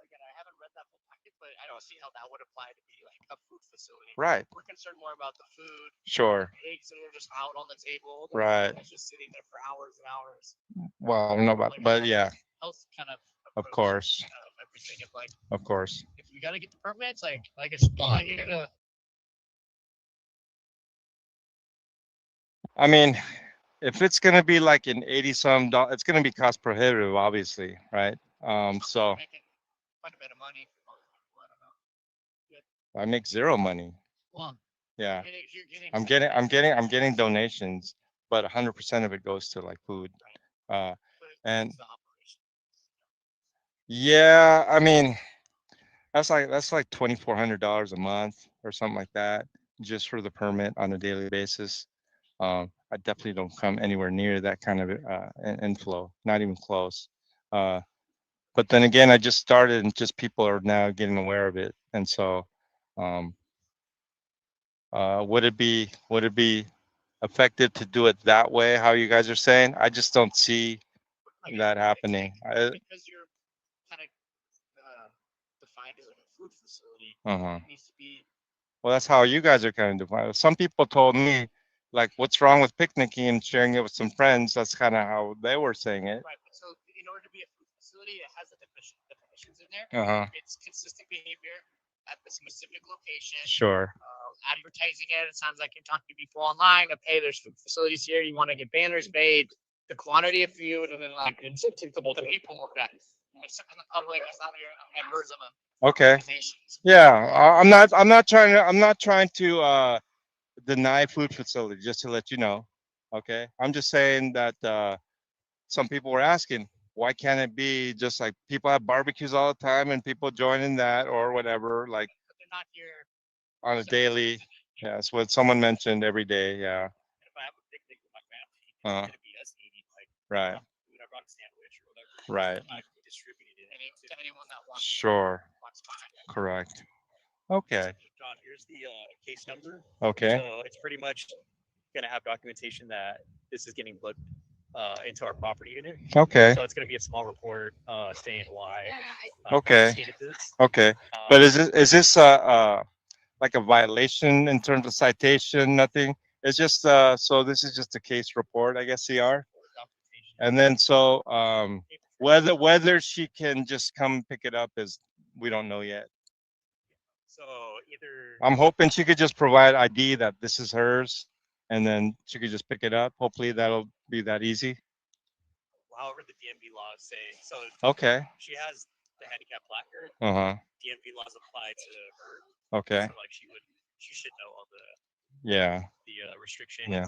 again, I haven't read that whole packet, but I don't see how that would apply to be like a food facility. Right. We're concerned more about the food. Sure. Eggs that are just out on the table. Right. It's just sitting there for hours and hours. Well, no, but yeah, Health kind of. of course, Everything. If like, of course. if you gotta get the permits, like it's fine. You're gonna. I mean, if it's gonna be like an 80 some dollars, it's gonna be cost prohibitive, obviously, right? So Making quite a bit of money. I make zero money. Well, Yeah, you're getting I'm getting donations, but 100% of it goes to like food. And yeah, I mean, that's like $2,400 a month or something like that, just for the permit on a daily basis. I definitely don't come anywhere near that kind of inflow, not even close. But then again, I just started, and just people are now getting aware of it, and so would it be effective to do it that way? How you guys are saying? I just don't see that happening. Because you're kind of defined as a food facility. It needs to be. Well, that's how you guys are kind of defined. Some people told me, like, what's wrong with picnicking and sharing it with some friends? That's kind of how they were saying it. Right. So in order to be a food facility, it has the definitions in there. It's consistent behavior at the specific location. Sure. Advertising it. It sounds like you're talking to people online. Okay, there's food facilities here. You want to get banners made. The quantity of food, and then like incentive to multiple people. That it's in the public. It's not your members of a. Okay. Yeah, I'm not trying to deny food facility, just to let you know. Okay. I'm just saying that some people were asking, why can't it be just like people have barbecues all the time and people join in that or whatever, like But they're not here. on a daily. Yeah, that's what someone mentioned every day. Yeah. If I have a picnic with my family, it's gonna be us eating like Right. food. I brought a sandwich or whatever. Right. I can distribute it to anyone that wants. Sure. Wants to. Correct. Okay. John, here's the case number. Okay. So it's pretty much gonna have documentation that this is getting put into our property unit. Okay. So it's gonna be a small report saying why. Okay. Stated this. Okay. But is this like a violation in terms of citation? Nothing. It's just so this is just a case report, I guess, CR. And then so whether she can just come pick it up is we don't know yet. So either I'm hoping she could just provide ID that this is hers, and then she could just pick it up. Hopefully that'll be that easy. however the DMV laws say. So Okay. she has the handicap placard. DMV laws apply to her. Okay. So like she should know all the restrictions. Yeah.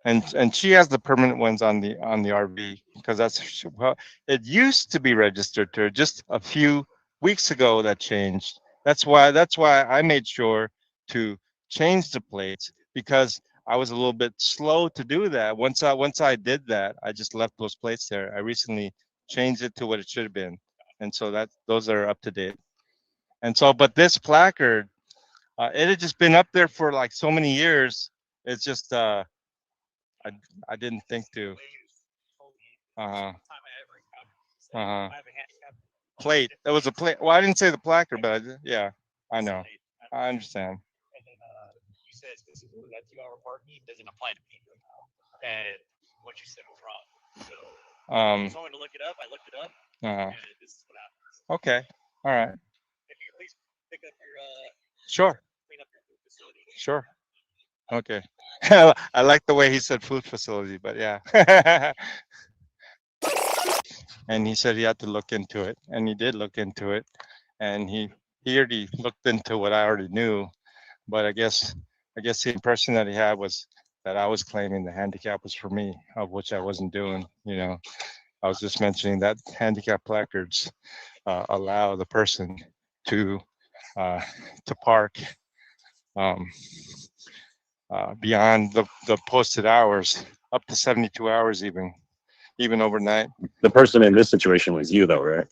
And stuff. And she has the permanent ones on the RV, because that's, well, it used to be registered to her just a few weeks ago. That changed. That's why I made sure to change the plates, because I was a little bit slow to do that. Once I did that, I just left those plates there. I recently changed it to what it should have been, and so those are up to date. And so, but this placard, it had just been up there for like so many years. It's just I didn't think to. Plate. That was a plate. Well, I didn't say the placard, but yeah, I know. I understand. And then you said specifically that 2-hour parking doesn't apply to me. And what you said was wrong. So if I wanted to look it up, I looked it up. And this is what happens. Okay. All right. If you please pick up your Sure. clean up your food facility. Sure. Okay. I like the way he said food facility, but yeah. and he said he had to look into it, and he did look into it, and he already looked into what I already knew, but I guess the impression that he had was that I was claiming the handicap was for me, of which I wasn't doing. I was just mentioning that handicap placards allow the person to park beyond the posted hours, up to 72 hours, even overnight. The person in this situation was you, though, right?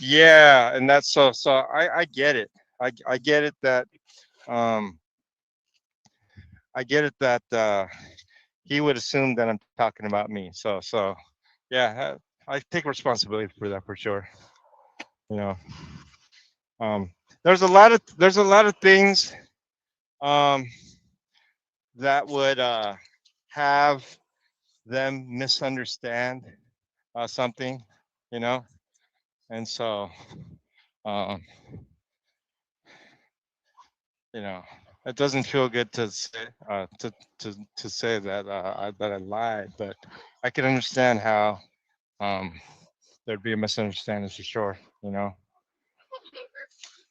Yeah, and that's so I get it. I get it that he would assume that I'm talking about me. So yeah, I take responsibility for that for sure. There's a lot of things that would have them misunderstand something, and so it doesn't feel good to say to say that I lied, but I can understand how there'd be a misunderstanding for sure,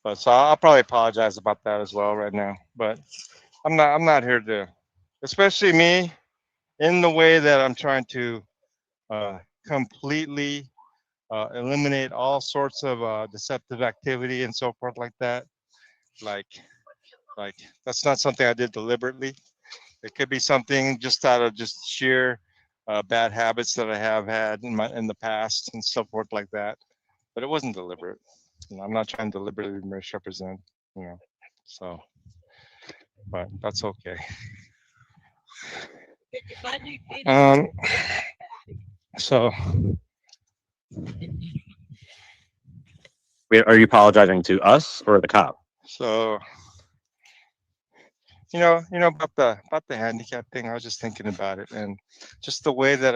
But so I'll probably apologize about that as well right now. But I'm not here to, especially me, in the way that I'm trying to completely eliminate all sorts of deceptive activity and so forth like that. Like that's not something I did deliberately. It could be something just out of just sheer bad habits that I have had in the past and so forth like that. But it wasn't deliberate. I'm not trying to deliberately misrepresent. So, but that's okay. So, Wait, are you apologizing to us or the cop? so about the handicap thing. I was just thinking about it, and just the way that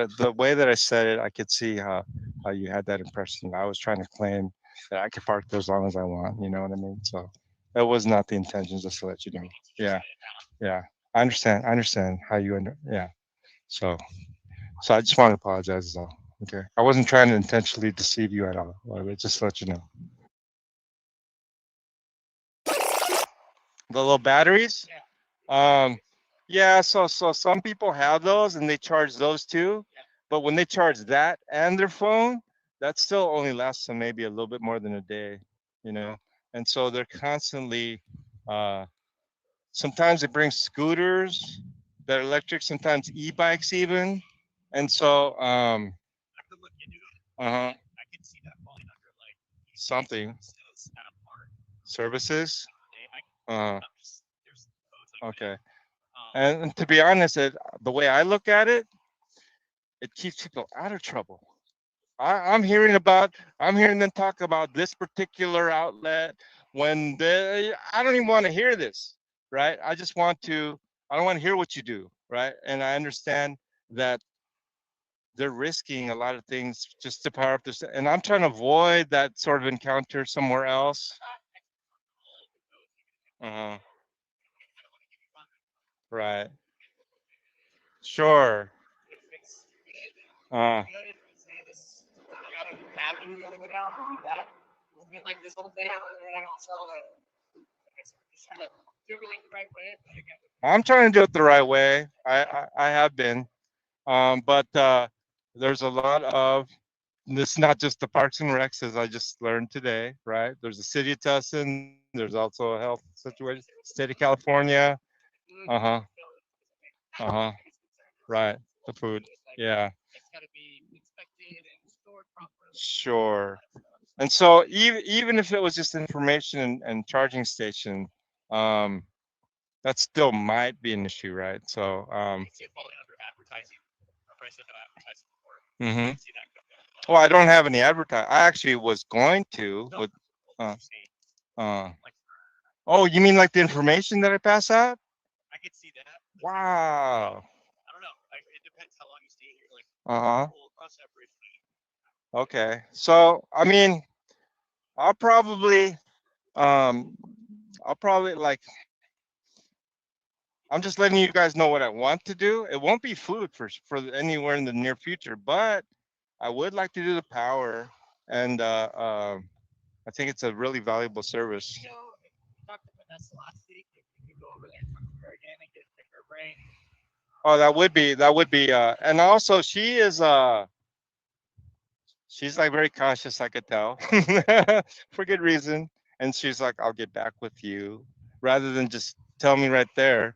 I said it, I could see how you had that impression. I was trying to claim that I could park there as long as I want. You know what I mean? So that was not the intention, just to let you know. Yeah, yeah. I understand how you yeah. So I just want to apologize as all. Okay. I wasn't trying to intentionally deceive you at all. Just to let you know. The little batteries. Yeah. So some people have those and they charge those too, but when they charge that and their phone, that still only lasts them maybe a little bit more than a day. And so they're constantly. Sometimes they bring scooters that are electric. Sometimes e-bikes even, and so uh-huh. Something services. Okay. And to be honest, the way I look at it, it keeps people out of trouble. I'm hearing them talk about this particular outlet when I don't even want to hear this, right? I don't want to hear what you do, right? And I understand that they're risking a lot of things just to power up this, and I'm trying to avoid that sort of encounter somewhere else. Uh-huh. Right. Sure. Uh, I'm trying to do it the right way. I have been, but there's a lot of this. Not just the Parks and Recs, as I just learned today, right? There's the city of Tustin. There's also a health situation, state of California. Uh huh. Uh huh. Right. The food. Yeah. Sure. And so even if it was just information and charging station, um, that still might be an issue, right? So hmm well, I don't have any advertising. I actually was going to, but uh, uh, oh, you mean like the information that I pass out? Wow. Uh-huh. Okay. So, I mean, I'll probably um I'll probably like I'm just letting you guys know what I want to do. It won't be food for anywhere in the near future, but I would like to do the power, and I think it's a really valuable service. You know, talk to Vanessa last week. If you could go over there and talk to her again and get pick her brain. Oh, that would be, and also she's like very cautious, I could tell, for good reason. And she's like, I'll get back with you, rather than just tell me right there.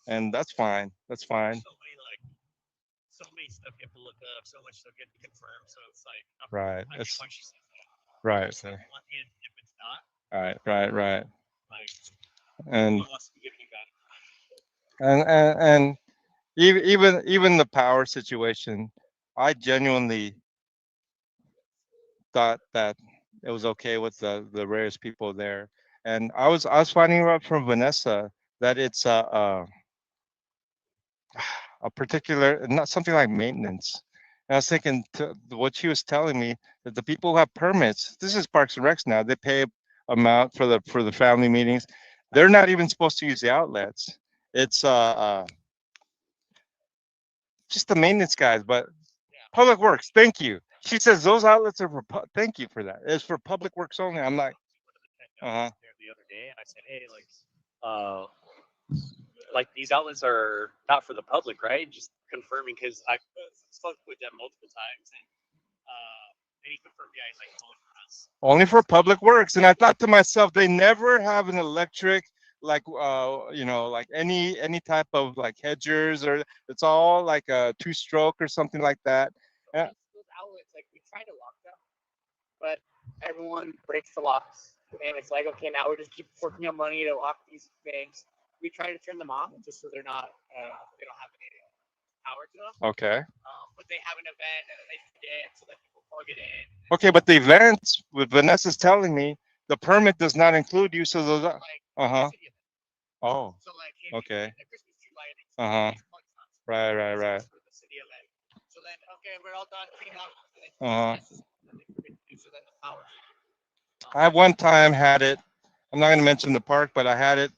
And that's fine. That's fine. So many stuff you have to look up, so much stuff you have to confirm. So it's like, Right. I It's get why she says that. right. Just on one hand, if it's not, Right. like, And what else to give you guys? and even the power situation, I genuinely thought that it was okay with the rarest people there. And I was finding out from Vanessa that it's a particular, not something like maintenance. And I was thinking what she was telling me, that the people who have permits, this is Parks and Recs now, they pay amount for the family meetings. They're not even supposed to use the outlets. It's just the maintenance guys, but Public Works, thank you. She says those outlets are for thank you for that. It's for Public Works only. I'm like, there the other day, and I said, hey, like these outlets are not for the public, right? Just confirming, because I spoke with them multiple times, and they confirmed, yeah, he's like, only for Public Works. And I thought to myself, they never have an electric, like like any type of like hedgers, or it's all like a two-stroke or something like that. Yeah. those outlets, like we try to lock them, but everyone breaks the locks, and it's like, okay, now we're just keep working on money to lock these things. We try to turn them off just so they're not, they don't have any power to them. Okay. But they have an event and they forget, so that people plug it in. Okay, but the events, what Vanessa's telling me, the permit does not include you, so those are, uh-huh. Oh, So like, hey, okay. the Christmas tree lighting. Uh-huh. Right. For the city event. So then, okay, we're all done cleaning up. Uh-huh. So then the power. I one time had it, I'm not going to mention the park, but I had it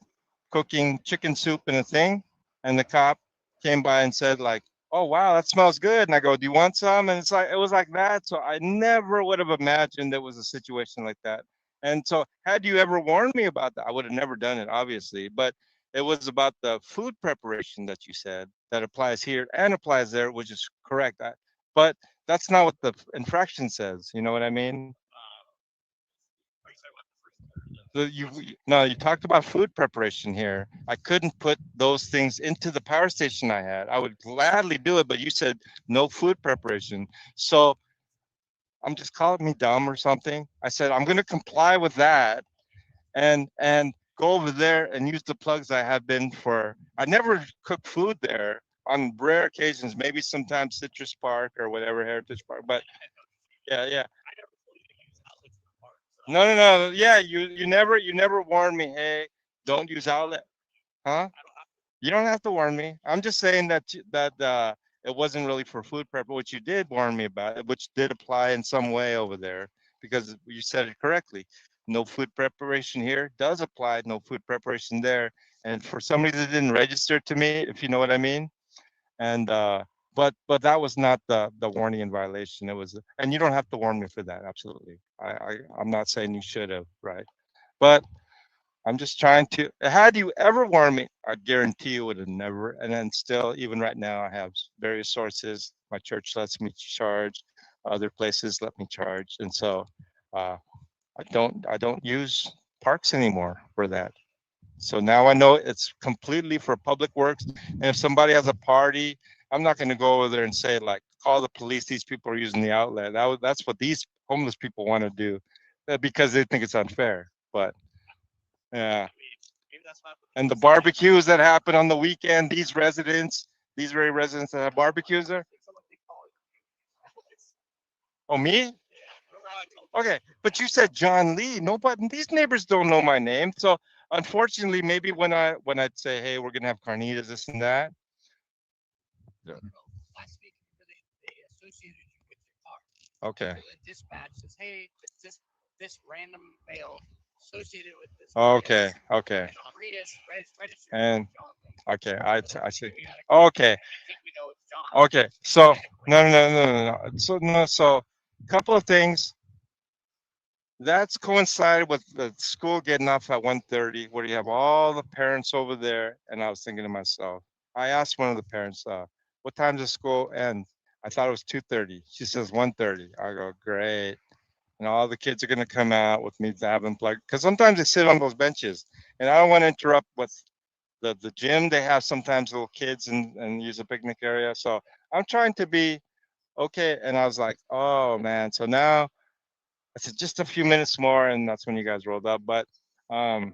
cooking chicken soup in a thing, and the cop came by and said like, oh wow, that smells good. And I go, do you want some? And it was like that. So I never would have imagined there was a situation like that. And so had you ever warned me about that, I would have never done it, obviously. But it was about the food preparation that you said that applies here and applies there, which is correct. But that's not what the infraction says. You know what I mean? You talked about food preparation here. I couldn't put those things into the power station I had. I would gladly do it, but you said no food preparation. So I'm just calling me dumb or something. I said I'm going to comply with that, and go over there and use the plugs I have been for. I never cook food there on rare occasions, maybe sometimes Citrus Park or whatever, Heritage Park, but yeah. No. Yeah, you never warned me. Hey, don't use outlet, huh? You don't have to warn me. I'm just saying that it wasn't really for food prep, which you did warn me about, which did apply in some way over there, because you said it correctly. No food preparation here does apply. No food preparation there, and for some reason it didn't register to me, if you know what I mean. And but that was not the warning in violation. It was, and you don't have to warn me for that. Absolutely, I'm not saying you should have, right? But I'm just trying to. Had you ever warned me, I guarantee you would have never. And then still, even right now, I have various sources. My church lets me charge. Other places let me charge, and so uh, I don't use parks anymore for that. So now I know it's completely for Public Works. And if somebody has a party, I'm not going to go over there and say like, call the police. These people are using the outlet. That's what these homeless people want to do, because they think it's unfair. But yeah. And the barbecues that happen on the weekend, these very residents that have barbecues there. Oh, me? Okay, but you said John Lee. Nobody, these neighbors don't know my name. So unfortunately, maybe when I'd say, hey, we're gonna have carnitas, this and that. Last week, they associated you with your car. Okay. So the dispatch says, hey, this random male associated with this. Okay. Prius, registered And John Lee. okay, I see. Okay. I think we know it's John Okay, so no. So a couple of things. That's coincided with the school getting off at 1:30, where you have all the parents over there. And I was thinking to myself, I asked one of the parents, what time does school end? I thought it was 2:30. She says 1:30. I go, great. And all the kids are going to come out with me having plugged, because sometimes they sit on those benches. And I don't want to interrupt with the gym. They have sometimes little kids and use a picnic area. So I'm trying to be okay. And I was like, oh, man. So now I said just a few minutes more, and that's when you guys rolled up. But I know you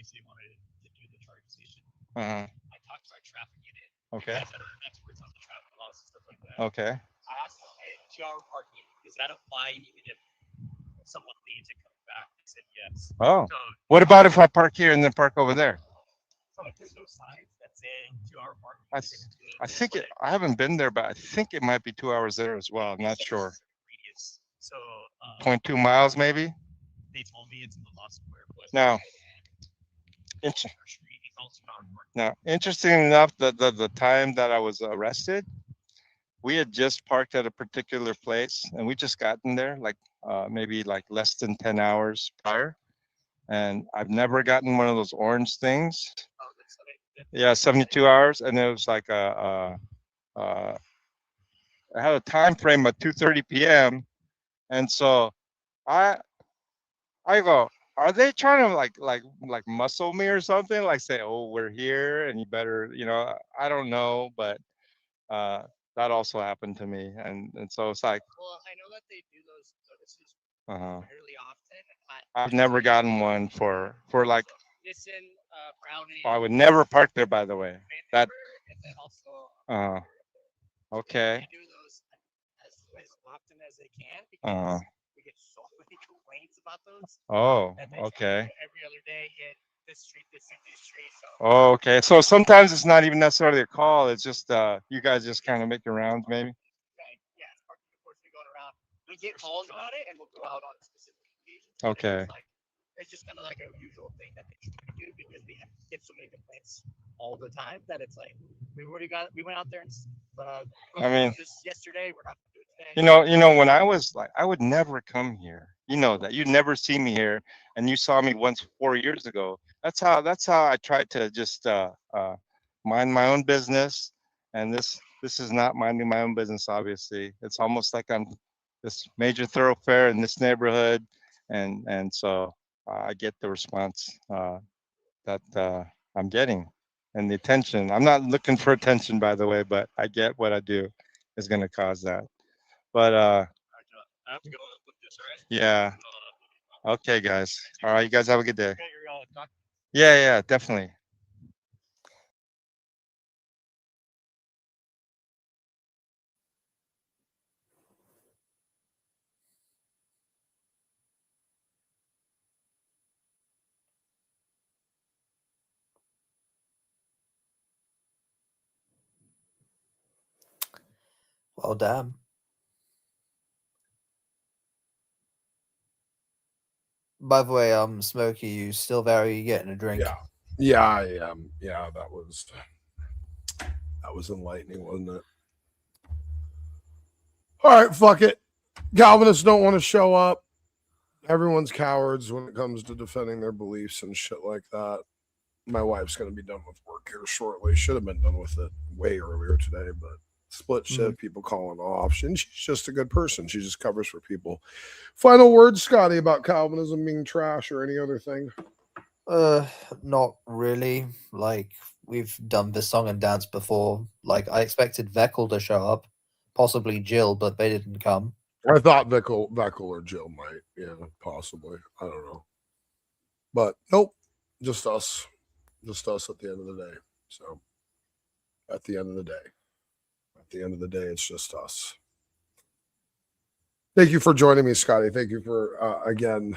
say you wanted to do the charging station. uh-huh. I talked to our traffic unit. Okay. Guys that are experts on the traffic laws and stuff like that. Okay. I asked them, hey, 2-hour parking, does that apply even if someone leaves and comes back? They said yes. Oh, So what about if I park here and then park over there? so if there's no signs that say 2-hour parking. I think it. I haven't been there, but I think it might be 2 hours there as well. I'm not sure. Radius. So 0.2 miles, maybe. they told me it's in the law somewhere, but Now, interesting enough, the time that I was arrested, we had just parked at a particular place, and we just gotten there like maybe like less than 10 hours prior. And I've never gotten one of those orange things. Yeah, 72 hours, and it was like I had a time frame of 2:30 p.m. And so I go, are they trying to like muscle me or something? Like say, oh, we're here and you better, I don't know, but that also happened to me, and so it's like. Well, I know that they do those notices Uh-huh. fairly often. I've never gotten one for like. Listen, Brownie. I would never park there, by the way. That. And then also, Okay. they do those as often as they can because we get so many complaints about those. Oh, that they okay. Every other day hit this street, this street, this street. So. Oh, okay. So sometimes it's not even necessarily a call. It's just you guys just kind of make your rounds, maybe. Yeah, it's part of the course we go around. We get calls about it, and we'll go out on specific occasions. Okay. It's just kind of like a usual thing that they try to do because we get so many complaints all the time that it's like we went out there and I mean, just yesterday. We're not gonna do it today. you know, when I was like, I would never come here. You know that you'd never see me here, and you saw me once 4 years ago. That's how I tried to just mind my own business, and this is not minding my own business. Obviously, it's almost like I'm this major thoroughfare in this neighborhood, and so I get the response that I'm getting, and the attention. I'm not looking for attention, by the way, but I get what I do is going to cause that. But I have to go with this, right? yeah. Okay, guys. All right, you guys have a good day. Yeah, definitely. Well, damn. By the way, Smokey, you still there? Are you getting a drink? Yeah, I am. Yeah, that was enlightening, wasn't it? All right, fuck it. Calvinists don't want to show up. Everyone's cowards when it comes to defending their beliefs and shit like that. My wife's going to be done with work here shortly. Should have been done with it way earlier today, but split shift, people calling off. And she's just a good person. She just covers for people. Final words, Scotty, about Calvinism being trash or any other thing? Not really. Like, we've done this song and dance before. Like, I expected Veckel to show up, possibly Jill, but they didn't come. I thought Veckel or Jill might. Yeah, possibly. I don't know. But nope, just us. Just us at the end of the day. So, at the end of the day, it's just us. Thank you for joining me, Scotty. Thank you for, again,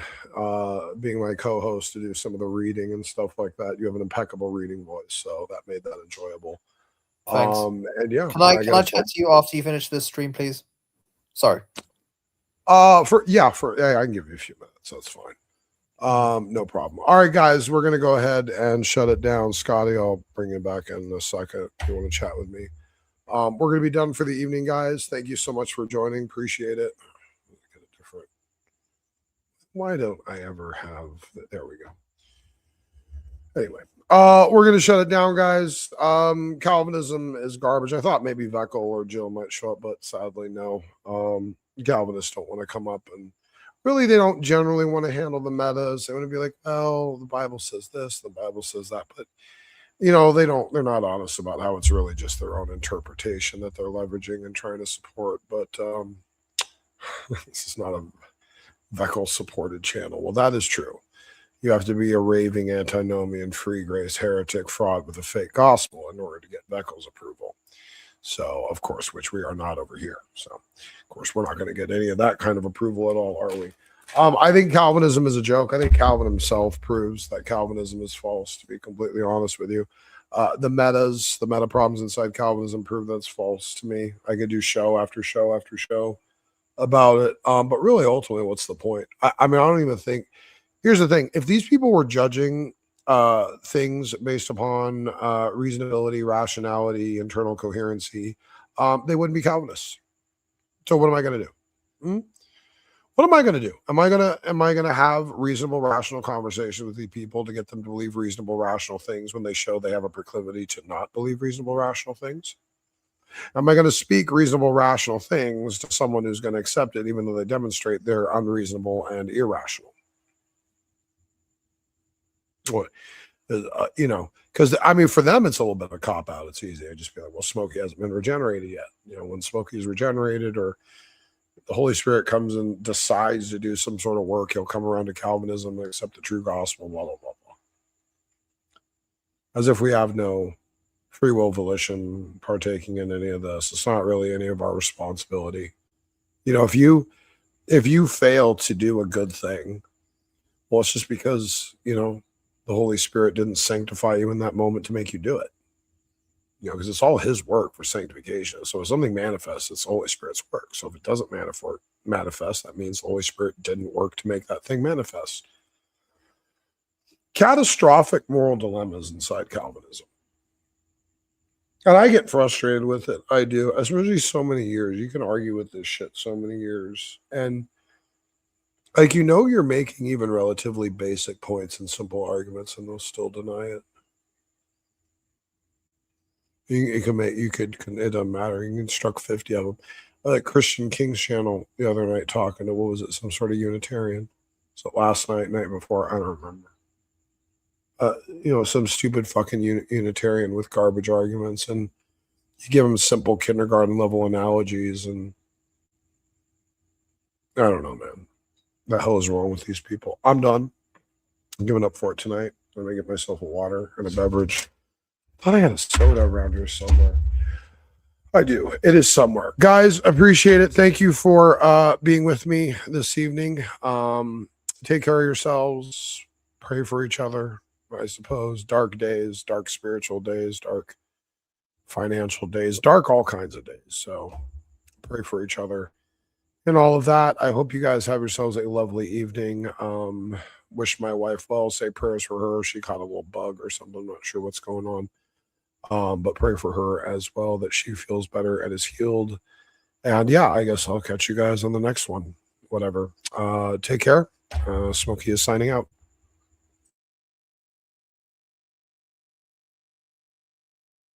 being my co-host to do some of the reading and stuff like that. You have an impeccable reading voice, so that made that enjoyable. Thanks. And yeah. Can I chat to you after you finish this stream, please? Sorry. I can give you a few minutes. That's fine. No problem. All right, guys, we're gonna go ahead and shut it down. Scotty, I'll bring you back in a second if you want to chat with me. We're going to be done for the evening, guys. Thank you so much for joining. Appreciate it. Get a different. Why don't I ever have? There we go. Anyway, we're going to shut it down, guys. Calvinism is garbage. I thought maybe Veckel or Jill might show up, but sadly, no. Calvinists don't want to come up, and really, they don't generally want to handle the metas. They want to be like, oh, the Bible says this, the Bible says that, but they're not honest about how it's really just their own interpretation that they're leveraging and trying to support. But this is not a Veckel supported channel. Well, that is true. You have to be a raving antinomian, free grace heretic fraud with a fake gospel in order to get Veckel's approval. So, of course, which we are not over here. So, of course, we're not going to get any of that kind of approval at all, are we? I think Calvinism is a joke. I think Calvin himself proves that Calvinism is false, to be completely honest with you. The meta problems inside Calvinism prove that's false to me. I could do show after show after show about it. But really, ultimately, what's the point? I mean, I don't even think. Here's the thing. If these people were judging things based upon reasonability, rationality, internal coherency, they wouldn't be Calvinists. So what am I going to do? What am I going to do? Am I going to have reasonable, rational conversations with these people to get them to believe reasonable, rational things when they show they have a proclivity to not believe reasonable, rational things? Am I going to speak reasonable, rational things to someone who's going to accept it, even though they demonstrate they're unreasonable and irrational? What, because I mean, for them, it's a little bit of a cop out. It's easy. I just be like, well, Smokey hasn't been regenerated yet. When Smokey's regenerated, or the Holy Spirit comes and decides to do some sort of work, he'll come around to Calvinism and accept the true gospel, blah, blah, blah, blah. As if we have no free will volition partaking in any of this. It's not really any of our responsibility. If you fail to do a good thing, well, it's just because, the Holy Spirit didn't sanctify you in that moment to make you do it. Because it's all his work for sanctification. So if something manifests, it's the Holy Spirit's work. So if it doesn't manifest, that means the Holy Spirit didn't work to make that thing manifest. Catastrophic moral dilemmas inside Calvinism. And I get frustrated with it. I do. Especially so many years. You can argue with this shit so many years. And you're making even relatively basic points and simple arguments, and they'll still deny it. It doesn't matter. You can construct 50 of them. Like Christian King's channel the other night talking to, some sort of Unitarian. So last night before, I don't remember. Some stupid fucking Unitarian with garbage arguments, and you give them simple kindergarten level analogies, and I don't know, man. The hell is wrong with these people? I'm done. I'm giving up for it tonight. I'm going to get myself a water and a beverage. I thought I had a soda around here somewhere. I do. It is somewhere. Guys, appreciate it. Thank you for being with me this evening. Take care of yourselves. Pray for each other, I suppose. Dark days, dark spiritual days, dark financial days, dark all kinds of days. So pray for each other. And all of that. I hope you guys have yourselves a lovely evening. Wish my wife well. Say prayers for her. She caught a little bug or something. I'm not sure what's going on. But pray for her as well, that she feels better and is healed. And yeah, I guess I'll catch you guys on the next one. Whatever. Take care. Smokey is signing out.